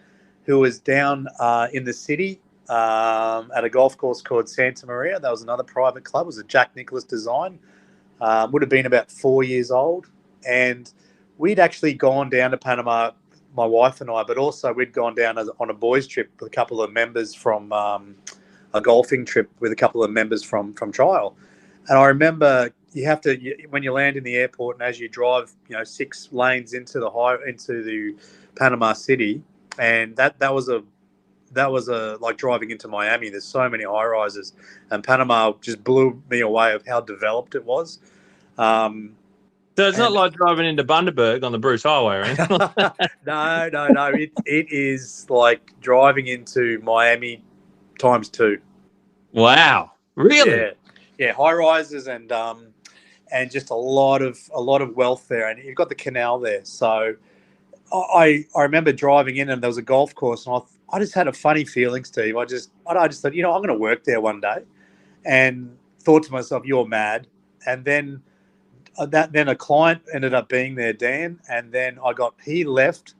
who was down in the city at a golf course called Santa Maria, that was another private club, it was a Jack Nicklaus design, would have been about 4 years old. And we'd actually gone down to Panama, my wife and I, but also we'd gone down on a boys' trip with a couple of members from a golfing trip with a couple of members from Trial. And I remember when you land in the airport and as you drive, 6 lanes into the Panama City, and that was like driving into Miami. There's so many high rises, and Panama just blew me away of how developed it was. So it's not like driving into Bundaberg on the Bruce Highway or anything. No. It is like driving into Miami times 2. Wow, really? Yeah, high rises and just a lot of wealth there, and you've got the canal there. So I remember driving in, and there was a golf course, and I just had a funny feeling, Steve. I just thought, I'm going to work there one day, and thought to myself, you're mad. And then a client ended up being there, Dan, and then he left,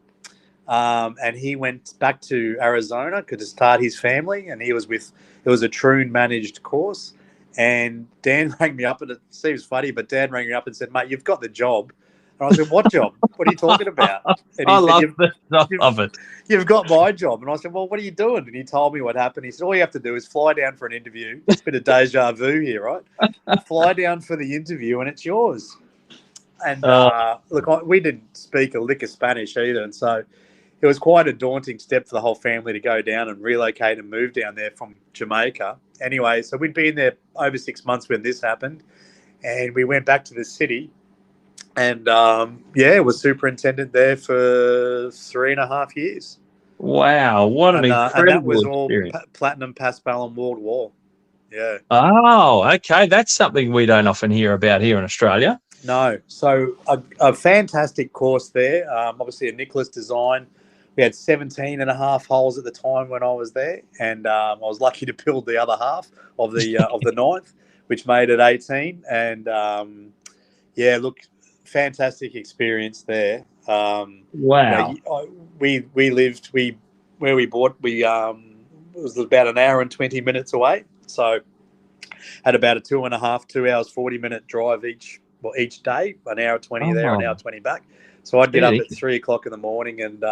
and he went back to Arizona to start his family, and it was a Troon managed course. And Dan rang me up, and it seems funny, but Dan rang me up and said, mate, you've got the job. And I said, what job? What are you talking about? And I love it. You've got my job. And I said, well, what are you doing? And he told me what happened. He said, all you have to do is fly down for an interview. It's a bit of deja vu here, right? Fly down for the interview and it's yours. And look, we didn't speak a lick of Spanish either. And so it was quite a daunting step for the whole family to go down and relocate and move down there from Jamaica. Anyway, so we'd been there over 6 months when this happened. And we went back to the city. And, was superintendent there for 3.5 years. Wow, what an incredible and that was experience. All Platinum Paspalum World War. Yeah. Oh, okay. That's something we don't often hear about here in Australia. No. So a fantastic course there. Obviously a Nicholas design. We had 17 and a half holes at the time when I was there. And I was lucky to build the other half of the ninth, which made it 18. And, fantastic experience there. Wow. We bought, it was about an hour and 20 minutes away. So had about a 2 hours, 40-minute drive each day, an hour 20 there, an hour 20 back. So I'd get up at 3 o'clock in the morning and,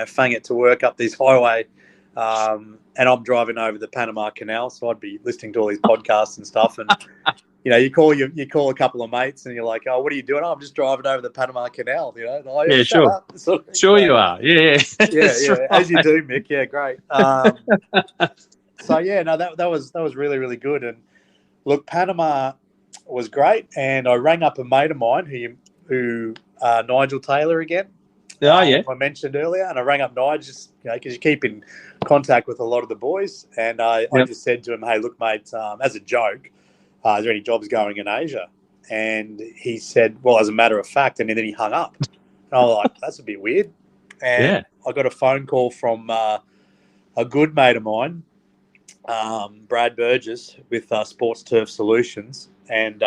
fang it to work up this highway. And I'm driving over the Panama Canal. So I'd be listening to all these podcasts and stuff. And, you call a couple of mates and you're like, oh, what are you doing? Oh, I'm just driving over the Panama Canal, Like, yeah, sure. Sure you are. Yeah. Yeah. As you do, Mick. Yeah, great. That was really, really good. And look, Panama was great. And I rang up a mate of mine who Nigel Taylor again. Oh, yeah. I mentioned earlier, and I rang up Nigel just because you keep in contact with a lot of the boys. And I just said to him, hey, look, mate, as a joke, is there any jobs going in Asia? And he said, well, as a matter of fact, and then he hung up. And I was like, that's a bit weird. And I got a phone call from a good mate of mine, Brad Burgess, with Sports Turf Solutions. And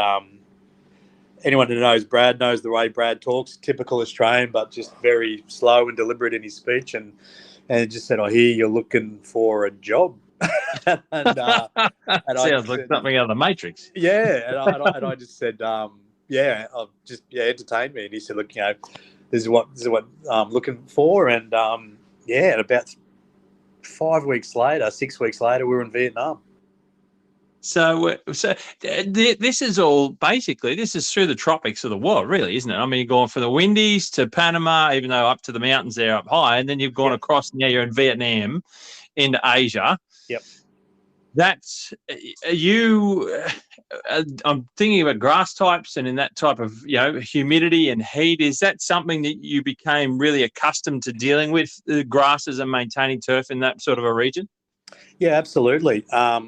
anyone who knows Brad knows the way Brad talks, typical Australian, but just very slow and deliberate in his speech. And just said, I hear you're looking for a job. and sounds like something out of the Matrix. Yeah, and I just said, entertain me. And he said, look, this is what I'm looking for. And and about 6 weeks later, we were in Vietnam. So this is all basically, this is through the tropics of the world, really, isn't it? I mean, you're going from the Windies to Panama, even though up to the mountains there up high, and then you've gone across, now you're in Vietnam into Asia. Yep. That's I'm thinking about grass types and in that type of, humidity and heat. Is that something that you became really accustomed to dealing with, the grasses and maintaining turf in that sort of a region? Yeah, absolutely. At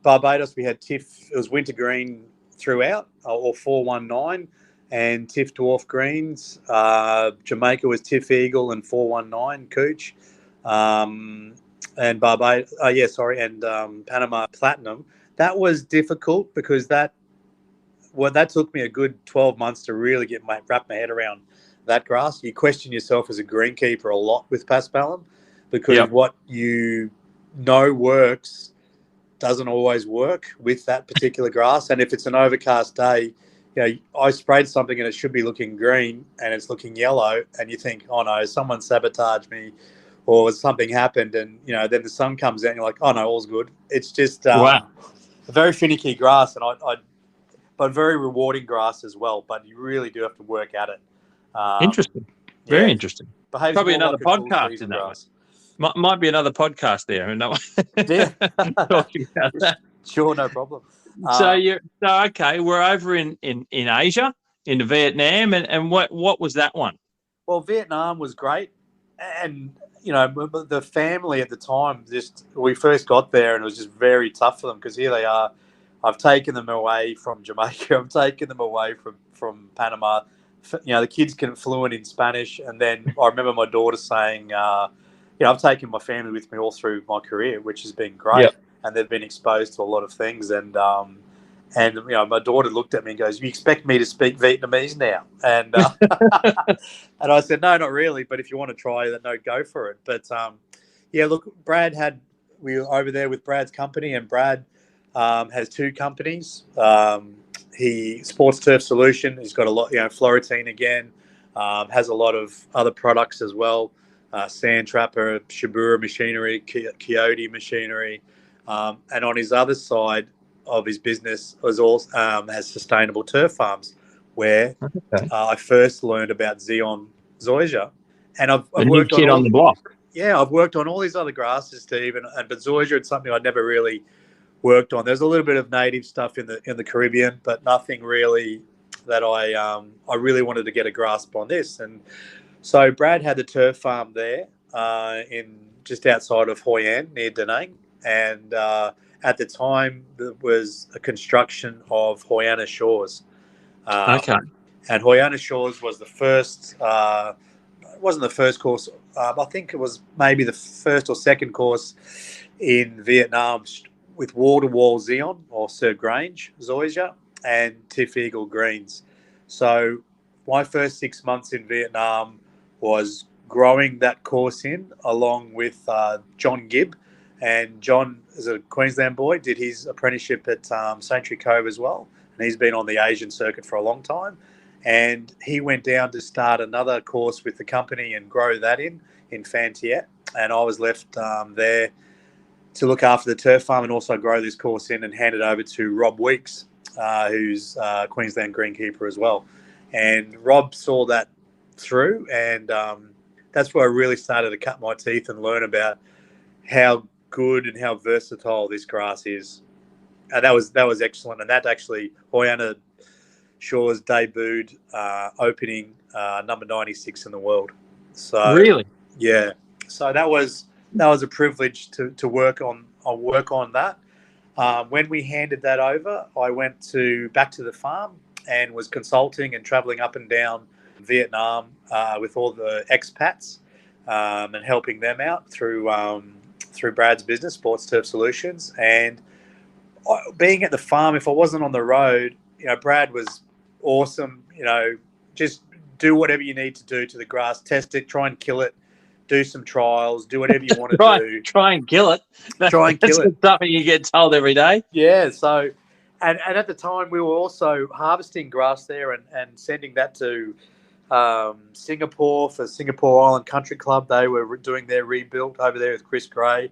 Barbados, we had TIF, it was wintergreen throughout, or 419, and TIF dwarf greens. Jamaica was TIF eagle and 419 cooch. And Barbados, Panama platinum. That was difficult because that took me a good 12 months to really wrap my head around that grass. You question yourself as a greenkeeper a lot with paspalum because what you know works doesn't always work with that particular grass. And if it's an overcast day, I sprayed something and it should be looking green and it's looking yellow, and you think, oh no, someone sabotaged me, or something happened, and then the sun comes out and you're like, oh no, all's good. It's just Wow. a very finicky grass, and but very rewarding grass as well. But you really do have to work at it. Interesting. Very interesting. Behaves Probably more another like a cool podcast season in that grass. Might be another podcast there. And Yeah. talking about that. Sure, no problem. So okay, we're over in Asia, in Vietnam, and what was that one? Well, Vietnam was great, and the family at the time, we first got there, and it was just very tough for them, because here they are. I've taken them away from Jamaica. I've taken them away from Panama. The kids can fluent in Spanish, and then I remember my daughter saying, I've taken my family with me all through my career, which has been great. Yep. And they've been exposed to a lot of things, and my daughter looked at me and goes, "You expect me to speak Vietnamese now?" And and I said, "No, not really. But if you want to try that, no, go for it." But look, we were over there with Brad's company, and Brad has two companies. He Sports Turf Solution. He's got a lot, Florentine again. Has a lot of other products as well. Sand Trapper, Shibura Machinery, Coyote Machinery. And on his other side of his business has sustainable turf farms, where I first learned about Zeon zoysia. And I've worked on the block. Yeah, I've worked on all these other grasses, Steve, but zoysia, it's something I'd never really worked on. There's a little bit of native stuff in the Caribbean, but nothing really that I really wanted to get a grasp on this. And so Brad had the turf farm there in just outside of Hoi An, near Da Nang. And at the time, there was a construction of Hoi An Shores. And Hoi An Shores was the first, it wasn't the first course, I think it was maybe the first or second course in Vietnam with wall-to-wall Zeon or Sir Grange zoysia and Tiff Eagle greens. So my first 6 months in Vietnam was growing that course in, along with John Gibb. And John is a Queensland boy, did his apprenticeship at Sanctuary Cove as well. And he's been on the Asian circuit for a long time. And he went down to start another course with the company and grow that in Phan Thiet. And I was left there to look after the turf farm and also grow this course in, and hand it over to Rob Weeks, who's Queensland greenkeeper as well. And Rob saw that through, and that's where I really started to cut my teeth and learn about how good and how versatile this grass is. And that was excellent. And that actually, Hoi An Shores debuted opening number 96 in the world. So really, yeah. So that was a privilege to work on that. When we handed that over, I went back to the farm and was consulting and traveling up and down Vietnam with all the expats and helping them out through Brad's business, Sports Turf Solutions. And being at the farm, if I wasn't on the road, Brad was awesome. Just do whatever you need to do to the grass, test it, try and kill it, do some trials, do whatever you want to do. Try and kill it. Try and kill it. Something you get told every day. Yeah. So, and at the time we were also harvesting grass there and sending that to Singapore for Singapore Island Country Club. They were doing their rebuild over there with Chris Gray,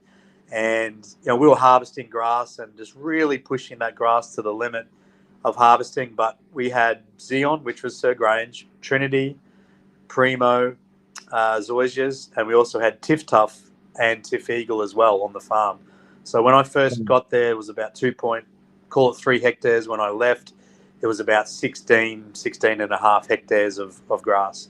and we were harvesting grass and just really pushing that grass to the limit of harvesting. But we had Zeon, which was Sir Grange, Trinity, Primo, zoysias, and we also had Tiff Tuff and Tiff Eagle as well on the farm. So when I first got there, it was about 3 hectares. When I left, it was about 16 and a half hectares of grass.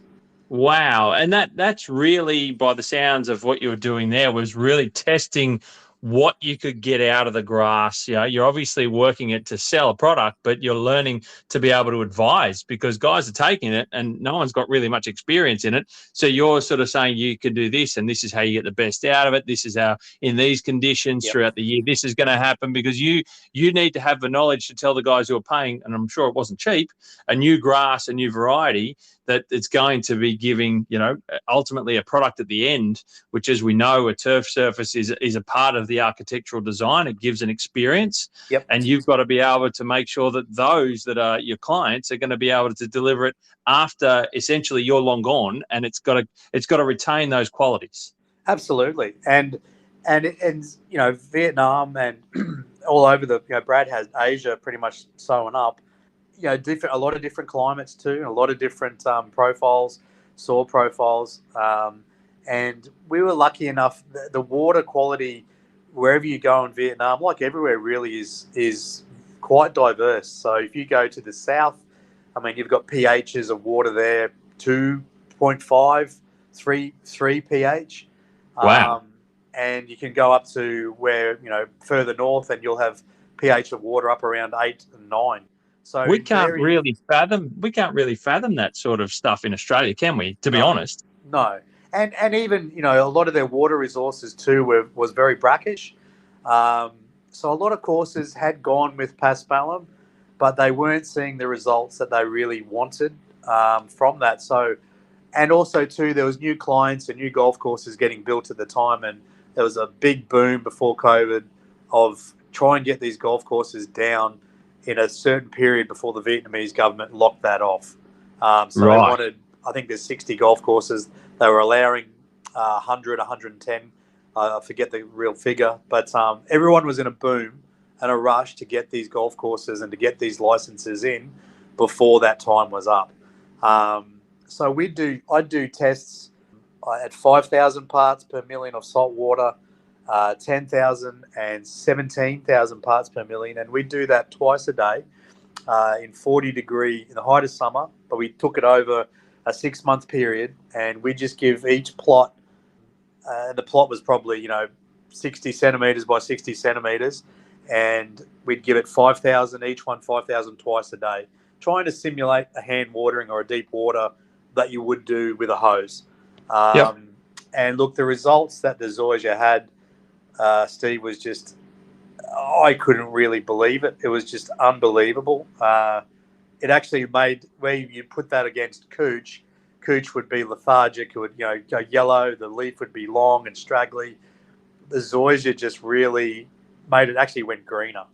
Wow. And that's really, by the sounds of what you were doing there, was really testing what you could get out of the grass. You're obviously working it to sell a product, but you're learning to be able to advise, because guys are taking it and no one's got really much experience in it. So you're sort of saying you can do this, and this is how you get the best out of it. This is how, in these conditions throughout the year, this is going to happen, because you need to have the knowledge to tell the guys who are paying, and I'm sure it wasn't cheap, a new grass, a new variety, that it's going to be giving, ultimately a product at the end, which, as we know, a turf surface is a part of of the architectural design. It gives an experience. Yep. And you've got to be able to make sure that those that are your clients are going to be able to deliver it after essentially you're long gone, and it's got to retain those qualities. Absolutely. And Vietnam and all over Brad has Asia pretty much sewn up. A lot of different climates too, a lot of different profiles, soil profiles. And we were lucky enough, the water quality wherever you go in Vietnam, like everywhere really, is quite diverse. So if you go to the south, I mean, you've got pHs of water there, 2.5, 3 pH. Wow. And you can go up to where, further north, and you'll have pH of water up around 8 and 9. So we can't really fathom that sort of stuff in Australia, can we? To be honest, no. And even a lot of their water resources too was very brackish. So a lot of courses had gone with paspalum, but they weren't seeing the results that they really wanted from that. So, and also too, there was new clients and new golf courses getting built at the time, and there was a big boom before COVID of trying to get these golf courses down in a certain period before the Vietnamese government locked that off. So They wanted, I think there's 60 golf courses. They were allowing 100, 110. I forget the real figure. But everyone was in a boom and a rush to get these golf courses and to get these licenses in before that time was up. So I'd do tests at 5,000 parts per million of salt water, 10,000 and 17,000 parts per million. And we'd do that twice a day in 40 degree in the height of summer. But we took it over a 6-month period, and we just give each plot, the plot was probably, 60 centimetres by 60 centimetres, and we'd give it 5,000, each one 5,000 twice a day, trying to simulate a hand watering or a deep water that you would do with a hose. Yep. And look, the results that the Zoysia had, Steve, was just, I couldn't really believe it. It was just unbelievable. It actually made, where you put that against cooch would be lethargic. It would go yellow. The leaf would be long and straggly. The Zoysia just really made it, actually went greener.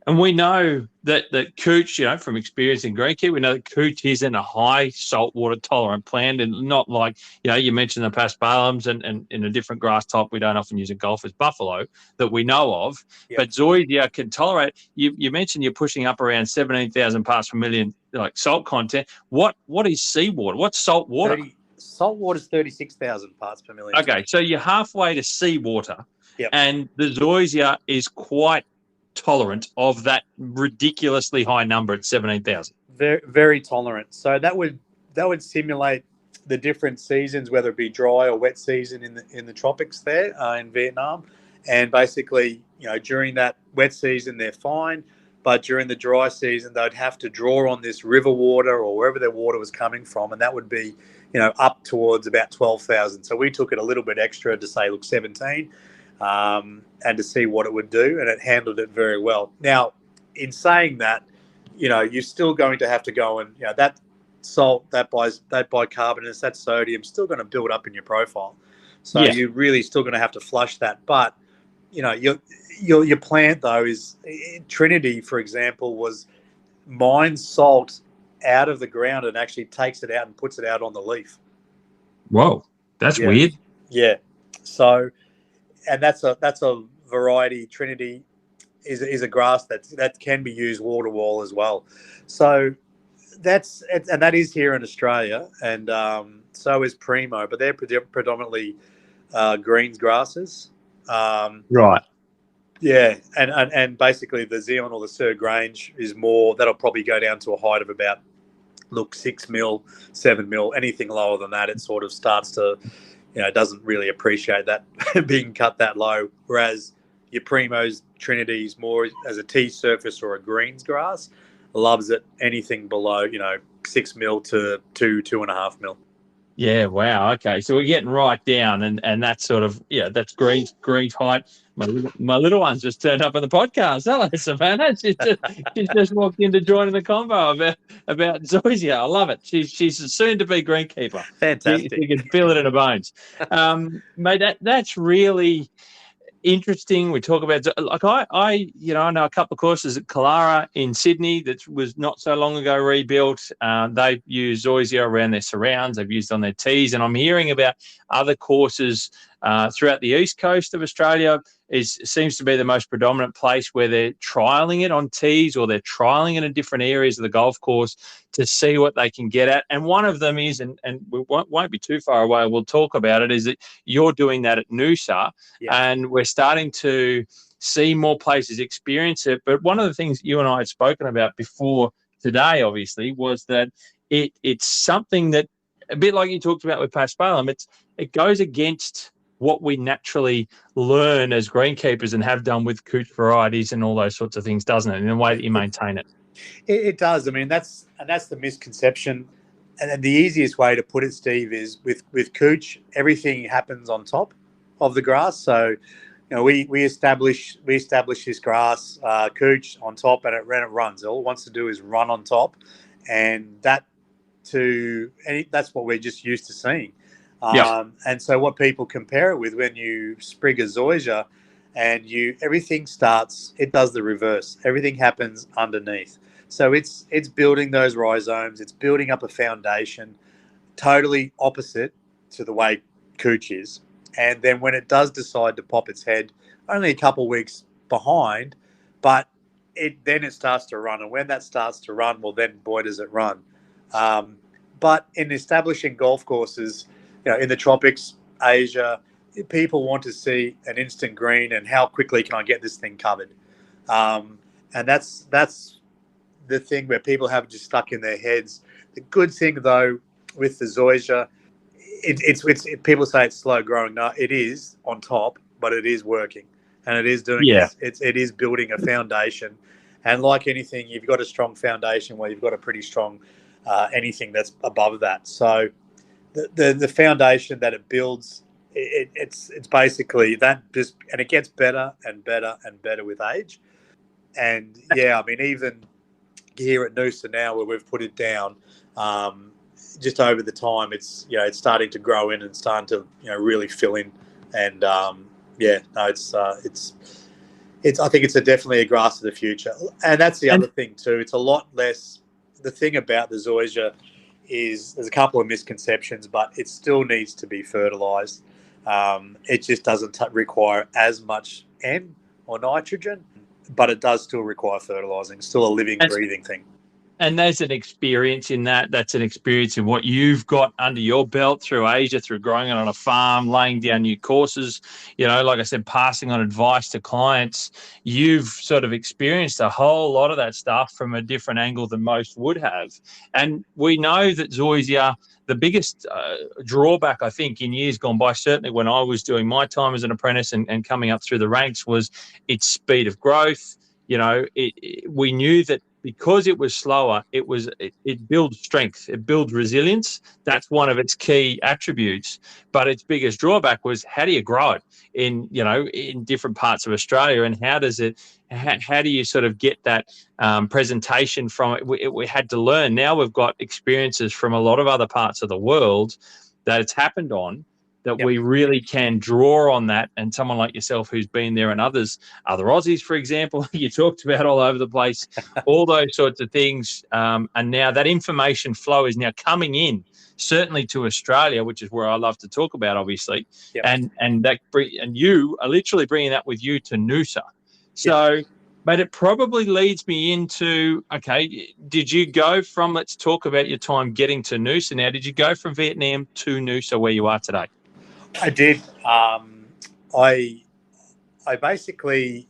And we know that cooch, from experience in greenkeeping, we know that cooch isn't a high saltwater tolerant plant, and not like, you mentioned the paspalums and in a different grass type we don't often use in golf as buffalo that we know of. Yep. But Zoysia can tolerate. You mentioned you're pushing up around 17,000 parts per million, like salt content. What is seawater? What's salt water? Salt water is 36,000 parts per million. Okay, so you're halfway to seawater. Yep. And the Zoysia is quite tolerant of that ridiculously high number at 17,000. Very, very tolerant. So that would simulate the different seasons, whether it be dry or wet season in the tropics there in Vietnam. And basically, during that wet season, they're fine. But during the dry season, they'd have to draw on this river water or wherever their water was coming from. And that would be, up towards about 12,000. So we took it a little bit extra to say, look, 17. And to see what it would do, and it handled it very well. Now, in saying that, you're still going to have to go and, that salt, that bicarbonate, that sodium, still going to build up in your profile. So you're really still going to have to flush that. But, your plant though is, Trinity, for example, was mines salt out of the ground and actually takes it out and puts it out on the leaf. Whoa, that's weird. Yeah. So. And that's a variety. Trinity is a grass that can be used wall to wall as well. So that is here in Australia, and so is Primo, but they're predominantly greens grasses. Right. Yeah, and basically the Zeon or the Sir Grange is more. That'll probably go down to a height of about 6 mil, 7 mil. Anything lower than that, it sort of starts to. Doesn't really appreciate that being cut that low, whereas your Primos, Trinities, more as a tea surface or a greens grass, loves it anything below, 6 mil to 2.5 mil. Yeah, wow. Okay, so we're getting right down, and that's sort of that's green height. My little one's just turned up on the podcast. Hello, Savannah. She's just walked in to join in the convo about Zoysia. I love it. She's a soon-to-be greenkeeper. Fantastic. You can feel it in her bones, mate. That's really, interesting. We talk about, like, I know a couple of courses at Kalara in Sydney that was not so long ago rebuilt. They use Zoysia around their surrounds. They've used on their tees, and I'm hearing about other courses throughout the east coast of Australia. Seems to be the most predominant place where they're trialing it on tees, or they're trialing it in different areas of the golf course to see what they can get at. And one of them is, and we won't be too far away, we'll talk about it, is that you're doing that at Noosa. Yeah. And we're starting to see more places experience it. But one of the things you and I had spoken about before today, obviously, was that it's something that, a bit like you talked about with Paspalum, it goes against what we naturally learn as greenkeepers and have done with cooch varieties and all those sorts of things, doesn't it, in the way that you maintain it? It does. I mean, that's the misconception. And the easiest way to put it, Steve, is with cooch, everything happens on top of the grass. So, we establish this grass cooch on top, and it runs. All it wants to do is run on top, and that's what we're just used to seeing. And so what people compare it with, when you sprig a zoysia and everything starts, it does the reverse. Everything happens underneath. So it's building those rhizomes, it's building up a foundation, totally opposite to the way cooch is. And then when it does decide to pop its head, only a couple of weeks behind, but then it starts to run. And when that starts to run, well, then boy, does it run. But in establishing golf courses, in the tropics, Asia, people want to see an instant green and how quickly can I get this thing covered. And that's the thing where people have just stuck in their heads. The good thing, though, with the zoysia, it's people say it's slow growing. No, it is on top, but it is working, and it is doing it is building a foundation. And like anything, you've got a strong foundation where you've got a pretty strong anything that's above that. So the foundation that it builds, it's basically that, and it gets better and better and better with age. And I mean, even here at Noosa now, where we've put it down, just over the time, it's starting to grow in and starting to really fill in. And it's I think it's definitely a grass of the future. And that's the other thing too. It's a lot less. The thing about the zoysia is there's a couple of misconceptions, but it still needs to be fertilised. It just doesn't require as much N or nitrogen, but it does still require fertilising. It's still a living, breathing thing. And there's an experience in that. That's an experience in what you've got under your belt through Asia, through growing it on a farm, laying down new courses, like I said, passing on advice to clients. You've sort of experienced a whole lot of that stuff from a different angle than most would have. And we know that zoysia, the biggest drawback, I think, in years gone by, certainly when I was doing my time as an apprentice and coming up through the ranks, was its speed of growth. We knew that because it was slower, it builds strength, it builds resilience. That's one of its key attributes. But its biggest drawback was, how do you grow it in different parts of Australia, and how do you sort of get that presentation from it? We had to learn. Now we've got experiences from a lot of other parts of the world that it's happened on, that we really can draw on that. And someone like yourself who's been there, and other Aussies, for example, you talked about all over the place, all those sorts of things. And now that information flow is now coming in, certainly to Australia, which is where I love to talk about, obviously. And you are literally bringing that with you to Noosa. So, but it probably leads me into, okay, did you go from, let's talk about your time getting to Noosa now, did you go from Vietnam to Noosa where you are today? I did. I basically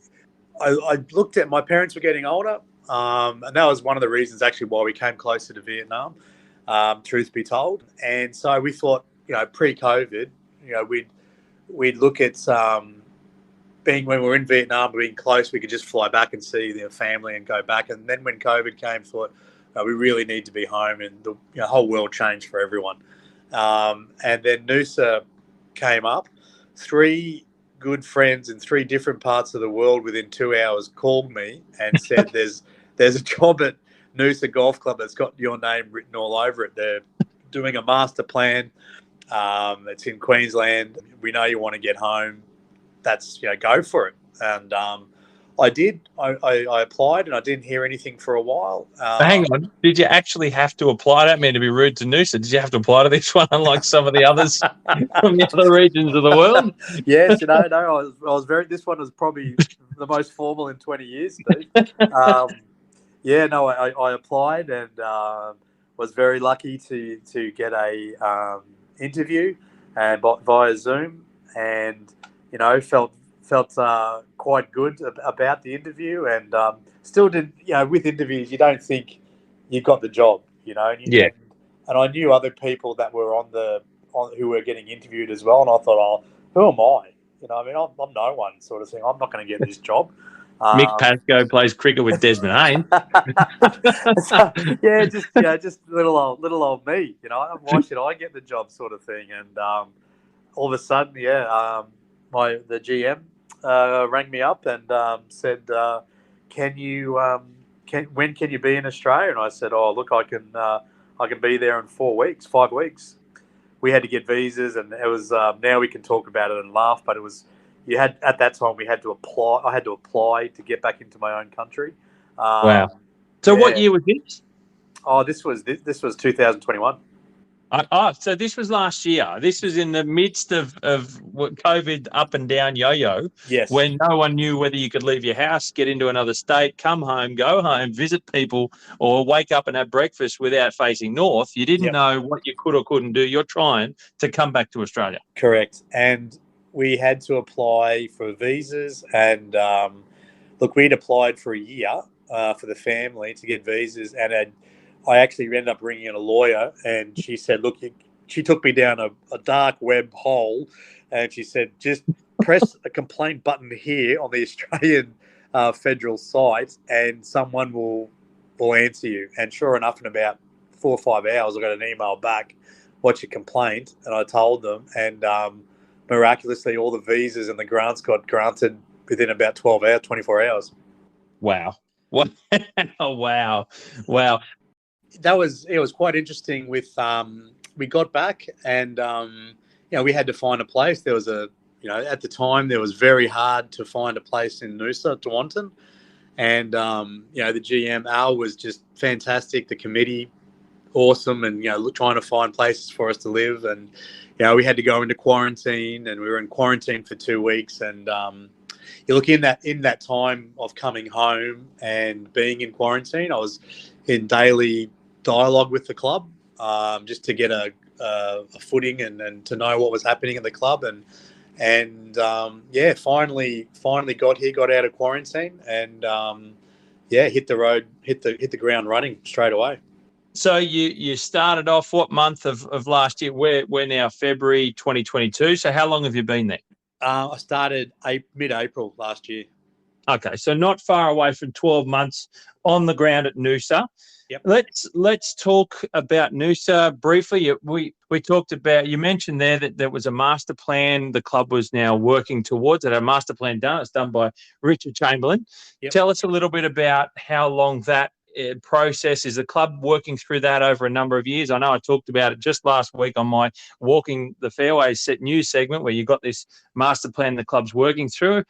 looked at, my parents were getting older, and that was one of the reasons actually why we came closer to Vietnam, truth be told. And so we thought, pre-COVID, we'd look at when we were in Vietnam, being close, we could just fly back and see their family and go back. And then when COVID came, thought we really need to be home, and the whole world changed for everyone. And then Noosa came up. 3 good friends in 3 different parts of the world within 2 hours called me and said, there's a job at Noosa Golf Club that's got your name written all over it. They're doing a master plan. It's in Queensland. We know you want to get home. that's go for it. And I did. I applied, and I didn't hear anything for a while. Hang on. Did you actually have to apply? I don't mean to be rude to Noosa. Did you have to apply to this one, unlike some of the others from the other regions of the world? Yes, no. I was very. This one was probably the most formal in 20 years, Steve. I applied and was very lucky to get a interview and via Zoom, and felt quite good about the interview, and still didn't. With interviews, you don't think you got the job, Yeah. And I knew other people that were who were getting interviewed as well, and I thought, who am I? I'm no one, sort of thing. I'm not going to get this job. Mick Pascoe plays cricket with Desmond Haynes. Just little old me. Why should I get the job, sort of thing? And all of a sudden, the GM rang me up and said, when can you be in Australia? And I said, look, I can be there in 5 weeks. We had to get visas, and it was now we can talk about it and laugh, but it was at that time we had to apply. I had to apply to get back into my own country. Wow. So what year was this? This was 2021. So this was last year. This was in the midst of COVID up and down yo-yo. Yes. When no one knew whether you could leave your house, get into another state, come home, go home, visit people, or wake up and have breakfast without facing north. You didn't know what you could or couldn't do. You're trying to come back to Australia. Correct. And we had to apply for visas. And look, we'd applied for a year for the family to get visas, and I actually ended up ringing in a lawyer, and she said, look, she took me down a dark web hole, and she said, just press a complaint button here on the Australian federal site, and someone will answer you. And sure enough, in about 4 or 5 hours, I got an email back, what's your complaint? And I told them, and miraculously, all the visas and the grants got granted within about 24 hours. Wow. What? Oh, wow. It was quite interesting. With we got back, and we had to find a place. There was at the time there was very hard to find a place in Noosa, Tawantin, and the GM Al was just fantastic. The committee, awesome, and trying to find places for us to live, and we had to go into quarantine, and we were in quarantine for 2 weeks, and you look in that time of coming home and being in quarantine, I was in daily dialogue with the club, just to get a footing and to know what was happening at the club, and finally got here, got out of quarantine, and hit the road, hit the ground running straight away. So you started off what month of last year? We're now February 2022. So how long have you been there? I started mid-April last year. Okay, so not far away from 12 months on the ground at Noosa. Yep. Let's talk about Noosa briefly. We talked about, you mentioned there that there was a master plan the club was now working towards. It had a master plan done. It's done by Richard Chamberlain. Yep. Tell us a little bit about how long that process is. The club working through that over a number of years. I know I talked about it just last week on my Walking the Fairways Set News segment, where you got this master plan the club's working through.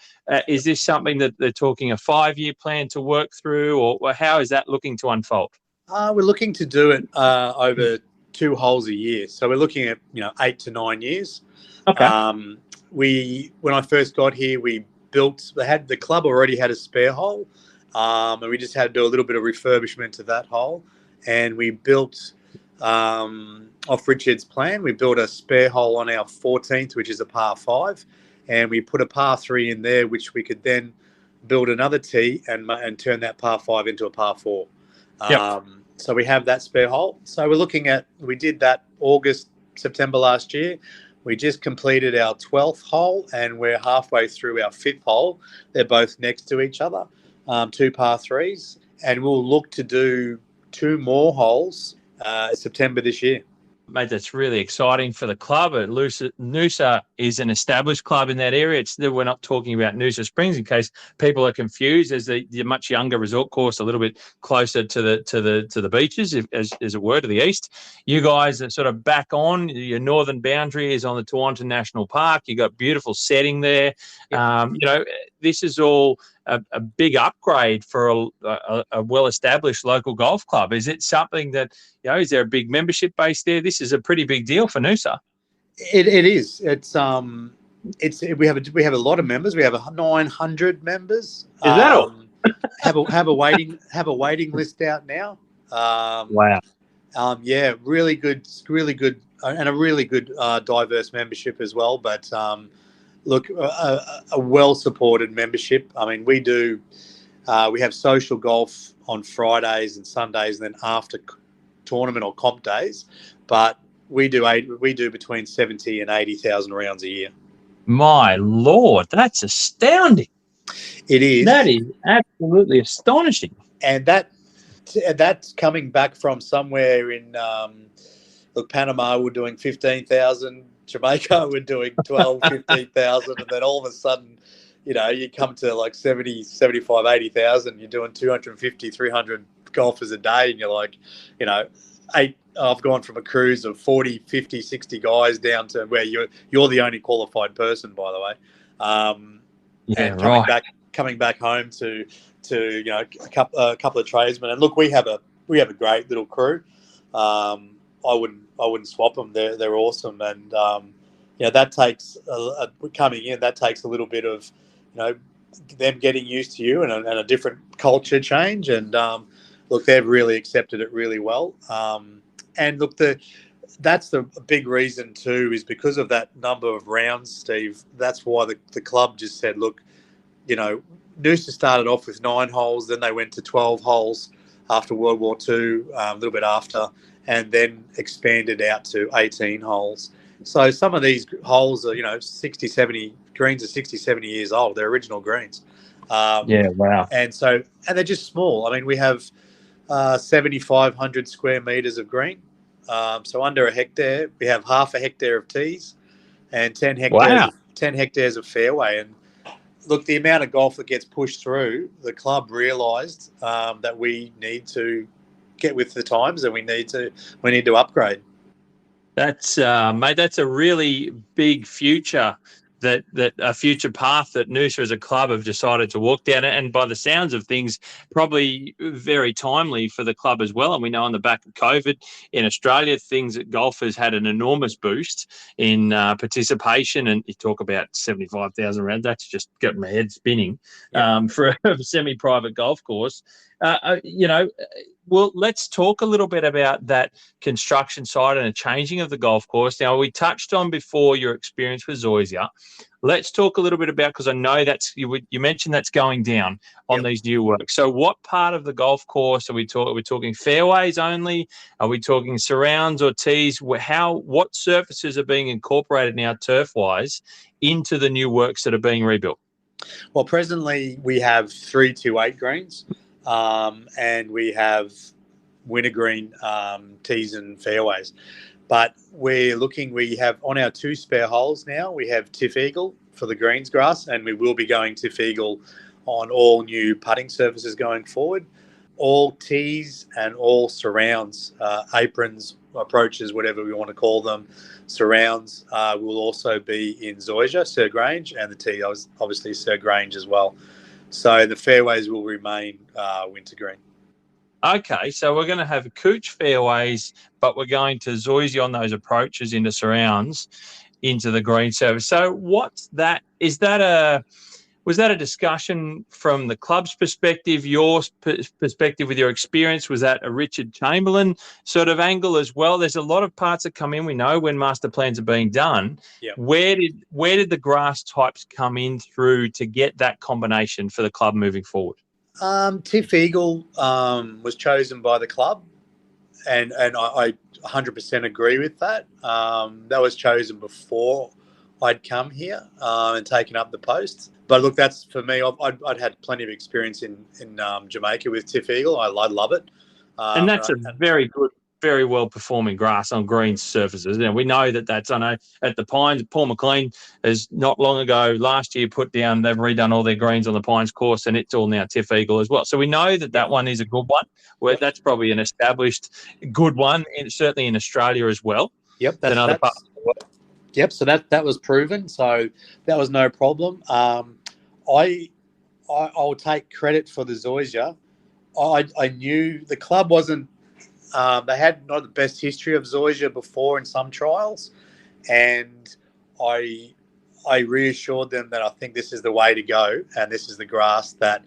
Is this something that they're talking a 5-year plan to work through, or how is that looking to unfold? We're looking to do it over 2 holes a year. So we're looking at 8 to 9 years. Okay. When I first got here, the club already had a spare hole, and we just had to do a little bit of refurbishment to that hole. And we built off Richard's plan. We built a spare hole on our 14th, which is a par 5, and we put a par 3 in there, which we could then build another tee and turn that par 5 into a par 4. Yep. So we have that spare hole. So we did that September last year. We just completed our 12th hole, and we're halfway through our 5th hole. They're both next to each other, 2 par 3s, and we'll look to do 2 more holes September this year. Mate, that's really exciting for the club. Noosa is an established club in that area. We're not talking about Noosa Springs in case people are confused. There's the much younger resort course, a little bit closer to the beaches, as it were, to the east. You guys are sort of back on. Your northern boundary is on the Tewantin National Park. You got beautiful setting there. Yep. This is all a big upgrade for a well-established local golf club. Is it something that, is there a big membership base there? This is a pretty big deal for Noosa. It is. We have a lot of members. We have 900 members. Is that all? have a waiting list out now. Wow. Yeah, really good, and a really good diverse membership as well. But look, a well-supported membership. I mean, we have social golf on Fridays and Sundays, and then after tournament or comp days. But we do between 70 and 80,000 rounds a year. My Lord, that's astounding. It is. That is absolutely astonishing. And that's coming back from somewhere in Panama. We're doing 15,000. Jamaica, we're doing 12, 15,000, and then all of a sudden, you come to like 70, 75, 80,000. You're doing 250, 300 golfers a day, and you're like, I've gone from a cruise of 40, 50, 60 guys down to where you're the only qualified person, by the way. And coming back home to a couple of tradesmen. And look, we have a great little crew. I wouldn't swap them. They're awesome, and that takes coming in. That takes a little bit of them getting used to you and a different culture change. And look, they've really accepted it really well. And look, that's the big reason too, is because of that number of rounds, Steve. That's why the club just said, look, Noosa started off with 9 holes, then they went to 12 holes after World War II, a little bit after, and then expanded out to 18 holes. So some of these holes are, 60, 70, greens are 60, 70 years old. They're original greens. Wow. And they're just small. I mean, we have 7,500 square metres of green. So under a hectare, we have half a hectare of tees and 10 hectares of fairway. And look, the amount of golf that gets pushed through, the club realised that we need to get with the times, and we need to upgrade. That's mate, that's a really big future, that a future path that Noosa as a club have decided to walk down, and by the sounds of things, probably very timely for the club as well. And we know on the back of COVID in Australia, things that golf has had an enormous boost in participation. And you talk about 75,000 rounds, that's just got my head spinning for a semi-private golf course. Well, let's talk a little bit about that construction side and the changing of the golf course. Now, we touched on before your experience with Zoysia. Let's talk a little bit about, because I know you mentioned that's going down on these new works. So what part of the golf course are we talking fairways only? Are we talking surrounds or tees? What surfaces are being incorporated now turf-wise into the new works that are being rebuilt? Well, presently we have 328 greens. And we have wintergreen tees and fairways. But we have on our 2 spare holes now, we have Tiff Eagle for the greens grass, and we will be going Tiff Eagle on all new putting surfaces going forward. All tees and all surrounds, aprons, approaches, whatever we want to call them, surrounds will also be in Zoysia, Sir Grange, and the tee, obviously Sir Grange as well. So the fairways will remain wintergreen. Okay, so we're going to have Cooch fairways, but we're going to Zoysia on those approaches into surrounds, into the green surface. So what's that? Was that a discussion from the club's perspective, your perspective with your experience? Was that a Richard Chamberlain sort of angle as well? There's a lot of parts that come in. We know when master plans are being done. Yep. Where did the grass types come in through to get that combination for the club moving forward? Tiff Eagle was chosen by the club, and I 100% agree with that. That was chosen before I'd come here and taken up the post. But look, that's for me. I'd had plenty of experience in Jamaica with Tiff Eagle. I love it. And that's a very good very well performing grass on green surfaces. And we know that's, I know at the Pines, Paul McLean has not long ago, last year, they've redone all their greens on the Pines course, and it's all now Tiff Eagle as well. So we know that one is a good one. That's probably an established good one, certainly in Australia as well. Yep. Than other parts of the world. Yep. So that was proven. So that was no problem. I'll take credit for the Zoysia. I knew the club wasn't. They had not the best history of Zoysia before in some trials, and I reassured them that I think this is the way to go, and this is the grass that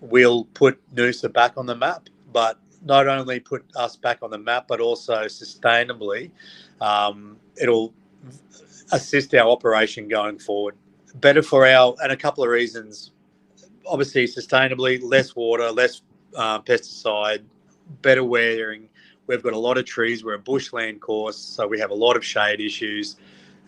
will put Noosa back on the map. But not only put us back on the map, but also sustainably, it'll assist our operation going forward. Better for and a couple of reasons. Obviously, sustainably, less water, less pesticide, better weathering. We've got a lot of trees. We're a bushland course, so we have a lot of shade issues.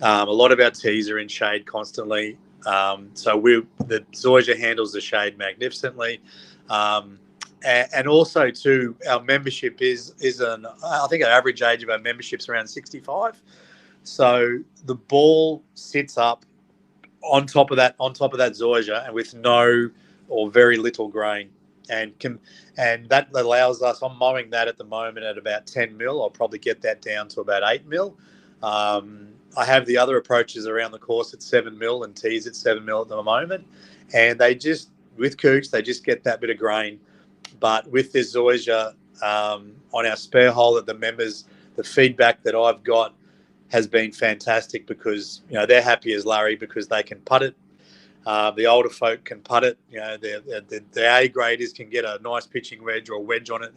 A lot of our tees are in shade constantly. So the Zoysia handles the shade magnificently. And also, too, our membership I think our average age of our membership is around 65. So the ball sits up on top of that Zoysia, and with no or very little grain, and that allows us. I'm mowing that at the moment at about 10 mil. I'll probably get that down to about 8 mil. I have the other approaches around the course at 7 mil and tees at 7 mil at the moment, and with Cooch they just get that bit of grain. But with this Zoysia on our spare hole at the members, the feedback that I've got has been fantastic, because they're happy as Larry because they can putt it. The older folk can putt it. The A graders can get a nice pitching wedge or a wedge on it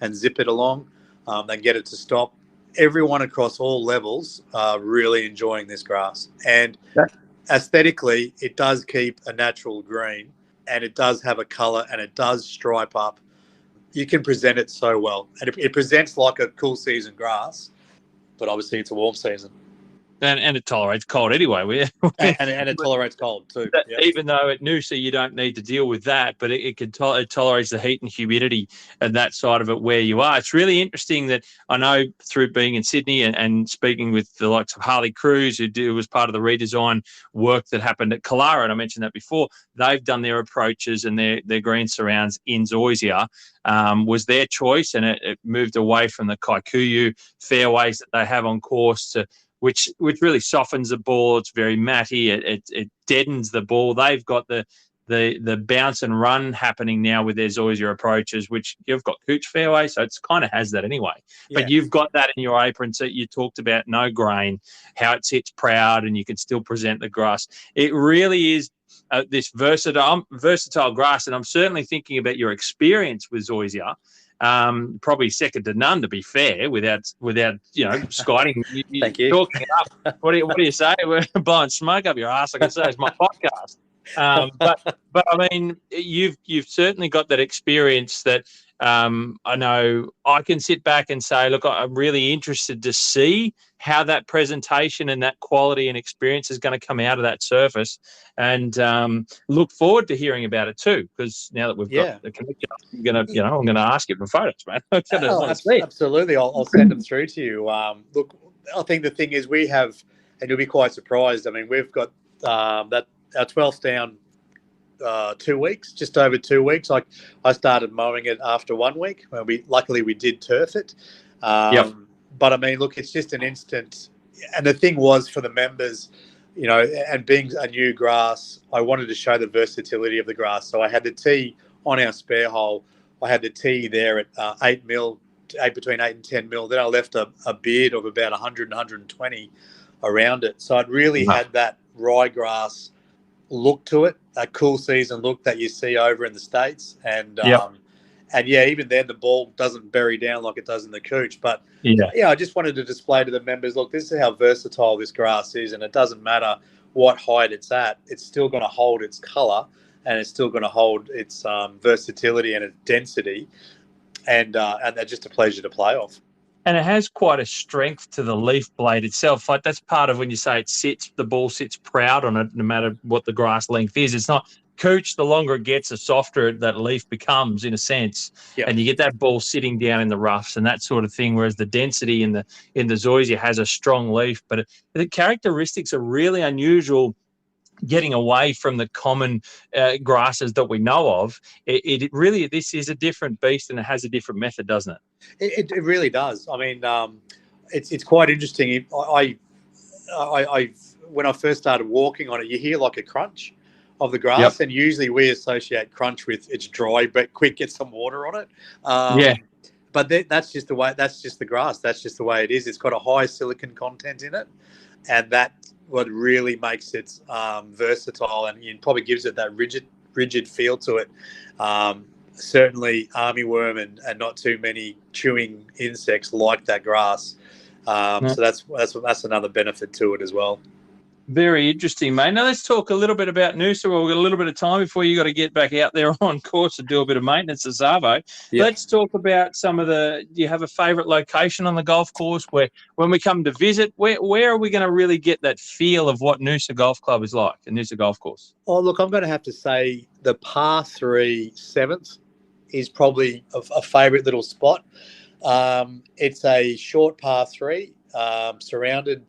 and zip it along. They get it to stop. Everyone across all levels are really enjoying this grass, and aesthetically, it does keep a natural green, and it does have a colour, and it does stripe up. You can present it so well, and it presents like a cool season grass, but obviously it's a warm season. And it tolerates cold anyway. And it tolerates cold too. Yep. Even though at Noosa you don't need to deal with that, but it tolerates the heat and humidity and that side of it where you are. It's really interesting that I know through being in Sydney and speaking with the likes of Harley Cruz, who was part of the redesign work that happened at Kalara, and I mentioned that before, they've done their approaches and their green surrounds in Zoysia. Was their choice, and it moved away from the Kikuyu fairways that they have on course to which really softens the ball. It's very matty. It deadens the ball. They've got the bounce and run happening now with their Zoysia approaches, which you've got Cooch fairway, so it's kind of has that anyway. Yeah. But you've got that in your apron. So you talked about no grain, how it sits proud, and you can still present the grass. It really is this versatile grass, and I'm certainly thinking about your experience with Zoysia. Probably second to none, to be fair, without skiting. Thank you. Talking it up. What do you say? We're blowing smoke up your ass. I can say it's my podcast. But I mean, you've certainly got that experience that I know I can sit back and say, look, I'm really interested to see how that presentation and that quality and experience is going to come out of that surface, and look forward to hearing about it too. Because now that we've got the connection, I'm going to ask you for photos, man. Absolutely, I'll send them through to you. Look, I think the thing is we have, and you'll be quite surprised. I mean, we've got our 12th down 2 weeks, just over 2 weeks. I started mowing it after 1 week. Well, luckily we did turf it. But I mean, look, it's just an instant. And the thing was for the members, and being a new grass, I wanted to show the versatility of the grass. So I had the tee on our spare hole. I had the tee there at 8 mil, between 8 and 10 mil. Then I left a beard of about 100 and 120 around it. So I'd really had that ryegrass look to it, a cool season look that you see over in the States. And even then the ball doesn't bury down like it does in the Cooch. But I just wanted to display to the members, look, this is how versatile this grass is, and it doesn't matter what height it's at, it's still going to hold its colour, and it's still going to hold its versatility and its density, and they're just a pleasure to play off. And it has quite a strength to the leaf blade itself. Like that's part of when you say the ball sits proud on it, no matter what the grass length is. It's not Cooch, the longer it gets, the softer that leaf becomes, in a sense, and you get that ball sitting down in the roughs and that sort of thing. Whereas the density in the zoysia has a strong leaf, but the characteristics are really unusual. Getting away from the common grasses that we know of, it really, this is a different beast, and it has a different method, doesn't it? It really does. I mean, it's quite interesting. I when I first started walking on it, you hear like a crunch of the grass, and usually we associate crunch with it's dry, but quick, get some water on it. But that's just the way. That's just the grass. That's just the way it is. It's got a high silicon content in it, and that's what really makes it versatile, and it probably gives it that rigid feel to it. Certainly, armyworm and not too many chewing insects like that grass. So that's another benefit to it as well. Very interesting, mate. Now let's talk a little bit about Noosa. Well, we've got a little bit of time before you got to get back out there on course to do a bit of maintenance at Savo. Let's talk about some of do you have a favourite location on the golf course where, when we come to visit, where are we going to really get that feel of what Noosa Golf Club is like, and Noosa Golf Course? Oh, look, I'm going to have to say the par 3 7th is probably a favourite little spot. It's a short par 3, surrounded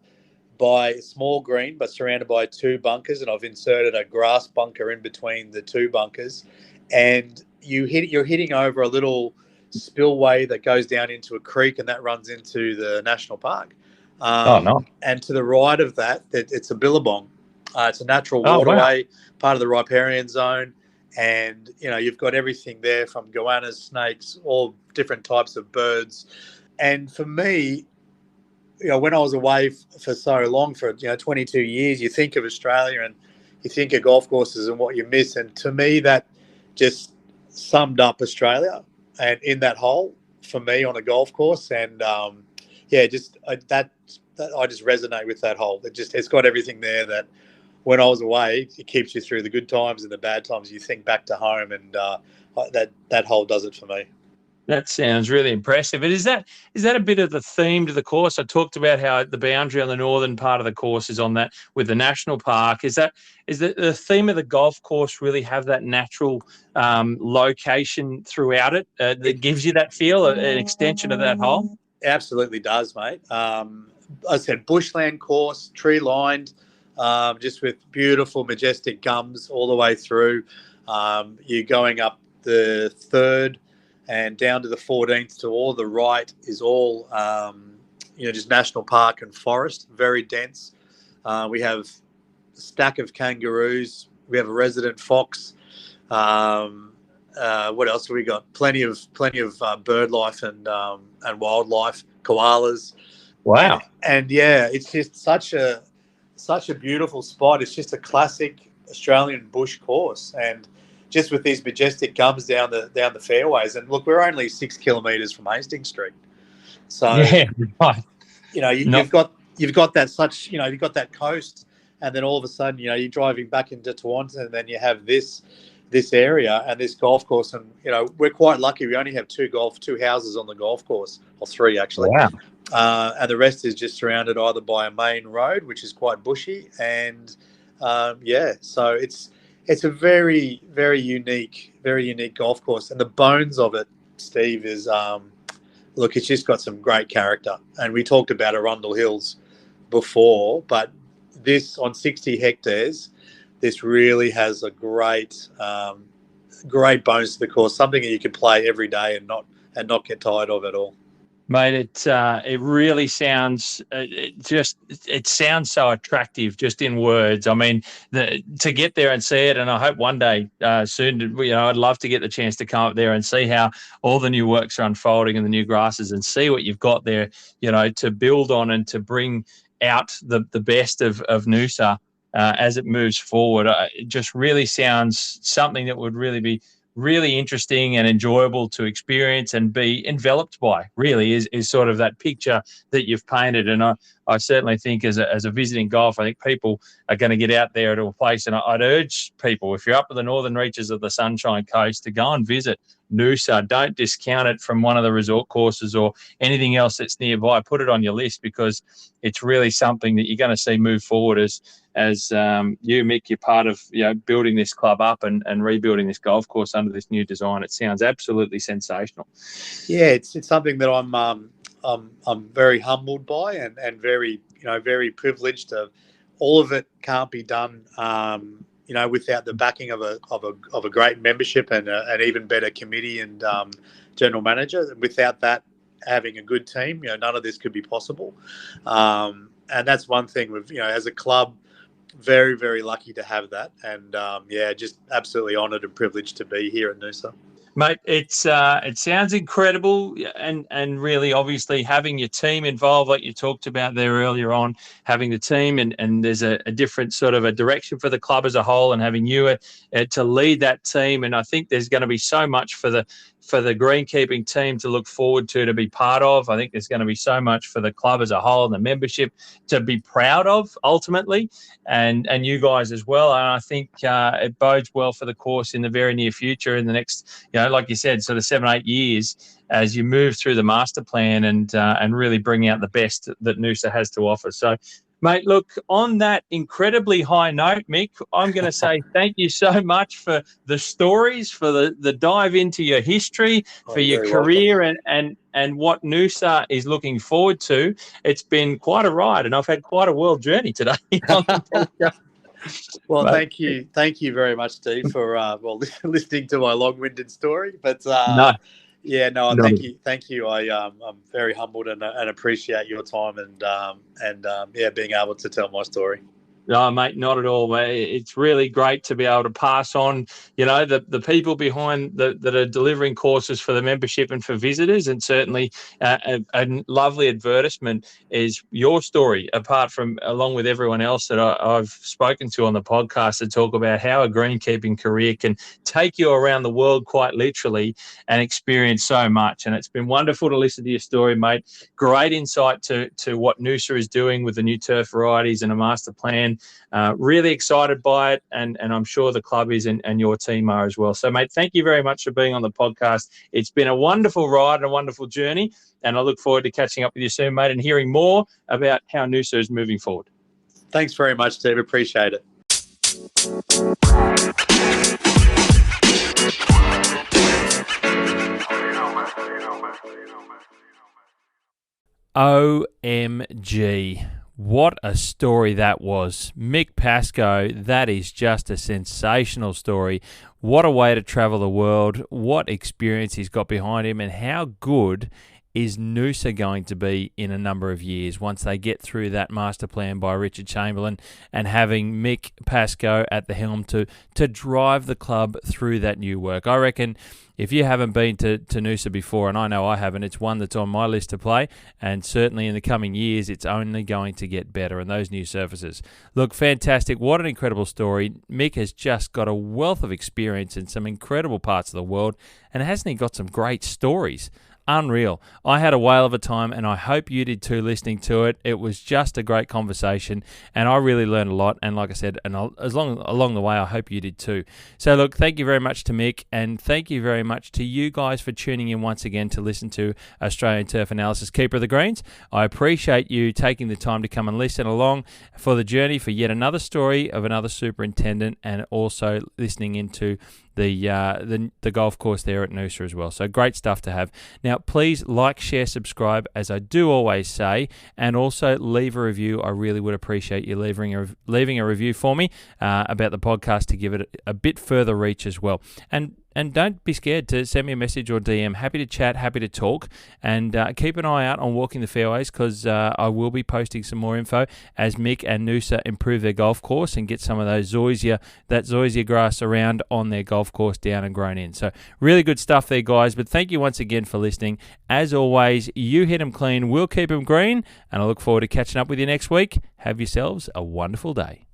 by a small green, but surrounded by 2 bunkers, and I've inserted a grass bunker in between the 2 bunkers, and you're hitting over a little spillway that goes down into a creek, and that runs into the national park. And to the right of that, it's a billabong. It's a natural waterway, part of the riparian zone, and you've got everything there from goannas, snakes, all different types of birds. And for me, when I was away for so long, for 22 years, you think of Australia and you think of golf courses and what you miss. And to me, that just summed up Australia and in that hole for me on a golf course. And I just resonate with that hole. It's got everything there that when I was away, it keeps you through the good times and the bad times. You think back to home, and that hole does it for me. That sounds really impressive. And is that a bit of the theme to the course? I talked about how the boundary on the northern part of the course is on that with the national park. Is the theme of the golf course really have that natural location throughout it that gives you that feel, an extension of that hole? It absolutely does, mate. I said bushland course, tree lined, just with beautiful, majestic gums all the way through. You're going up the 3rd and down to the 14th. To all the right is all, just national park and forest, very dense. We have a stack of kangaroos. We have a resident fox. What else have we got? Plenty of bird life and wildlife, koalas. Wow. And it's just such a beautiful spot. It's just a classic Australian bush course, and just with these majestic gums down the fairways. And look, we're only 6 kilometres from Hastings Street, so you've got that you've got that coast, and then all of a sudden you're driving back into Toronto, and then you have this area and this golf course. And we're quite lucky. We only have 2 houses on the golf course, or 3 actually. Wow. And the rest is just surrounded either by a main road, which is quite bushy, and so it's a very, very unique golf course. And the bones of it, Steve, is it's just got some great character. And we talked about Arundel Hills before, but this, on 60 hectares, this really has a great bones to the course, something that you can play every day and not get tired of at all. Mate, it really sounds it sounds so attractive just in words. I mean, to get there and see it, and I hope one day soon, I'd love to get the chance to come up there and see how all the new works are unfolding and the new grasses, and see what you've got there, to build on and to bring out the best of Noosa as it moves forward. It just really sounds something that would really be really interesting and enjoyable to experience and be enveloped by, really, is sort of that picture that you've painted. And I certainly think as a visiting golf, I think people are going to get out there to a place, and I'd urge people, if you're up at the northern reaches of the Sunshine Coast, to go and visit Noosa, don't discount it from one of the resort courses or anything else that's nearby. Put it on your list, because it's really something that you're going to see move forward as you, Mick, you're part of building this club up and rebuilding this golf course under this new design. It sounds absolutely sensational. Yeah, it's something that I'm very humbled by and very very privileged. All of it can't be done without the backing of a great membership and an even better committee and general manager. Without that, having a good team, none of this could be possible. And that's one thing with as a club, very, very lucky to have that, and just absolutely honoured and privileged to be here at Noosa. Mate, it sounds incredible, and really, obviously, having your team involved, like you talked about there earlier on, having the team, and there's a different sort of a direction for the club as a whole, and having you to lead that team, and I think there's going to be so much for the greenkeeping team to look forward to be part of. I think there's going to be so much for the club as a whole and the membership to be proud of ultimately, and you guys as well. And I think it bodes well for the course in the very near future, in the next, like you said, sort of 7-8 years, as you move through the master plan and really bring out the best that Noosa has to offer. So, mate, look, on that incredibly high note, Mick, I'm going to say thank you so much for the stories, for the dive into your history, for your career, and what Noosa is looking forward to. It's been quite a ride, and I've had quite a world journey today on the podcast. Well, thank you very much, Steve, for listening to my long-winded story. But thank you. I'm very humbled and appreciate your time and being able to tell my story. No, mate, not at all. It's really great to be able to pass on, the people behind that are delivering courses for the membership and for visitors. And certainly a lovely advertisement is your story, along with everyone else that I've spoken to on the podcast, to talk about how a greenkeeping career can take you around the world quite literally and experience so much. And it's been wonderful to listen to your story, mate. Great insight to what Noosa is doing with the new turf varieties and a master plan. Really excited by it, and I'm sure the club is and your team are as well. So, mate, thank you very much for being on the podcast. It's been a wonderful ride and a wonderful journey, and I look forward to catching up with you soon, mate, and hearing more about how Noosa is moving forward. Thanks very much, Steve. Appreciate it. OMG. What a story that was. Mick Pascoe, that is just a sensational story. What a way to travel the world. What experience he's got behind him, and how good is Noosa going to be in a number of years once they get through that master plan by Richard Chamberlain, and having Mick Pascoe at the helm to drive the club through that new work. I reckon if you haven't been to Noosa before, and I know I haven't, it's one that's on my list to play, and certainly in the coming years it's only going to get better, and those new surfaces look fantastic. What an incredible story. Mick has just got a wealth of experience in some incredible parts of the world, and hasn't he got some great stories? Unreal. I had a whale of a time, and I hope you did too listening to it. It was just a great conversation, and I really learned a lot. And like I said, along the way, I hope you did too. So look, thank you very much to Mick, and thank you very much to you guys for tuning in once again to listen to Australian Turf Analysis Keeper of the Greens. I appreciate you taking the time to come and listen along for the journey for yet another story of another superintendent, and also listening into the golf course there at Noosa as well. So great stuff to have. Now, please like, share, subscribe, as I do always say, and also leave a review. I really would appreciate you leaving a review for me about the podcast to give it a bit further reach as well. And don't be scared to send me a message or DM. Happy to chat, happy to talk. And keep an eye out on Walking the Fairways, because I will be posting some more info as Mick and Noosa improve their golf course and get some of those zoysia grass around on their golf course down and grown in. So really good stuff there, guys. But thank you once again for listening. As always, you hit them clean, we'll keep them green. And I look forward to catching up with you next week. Have yourselves a wonderful day.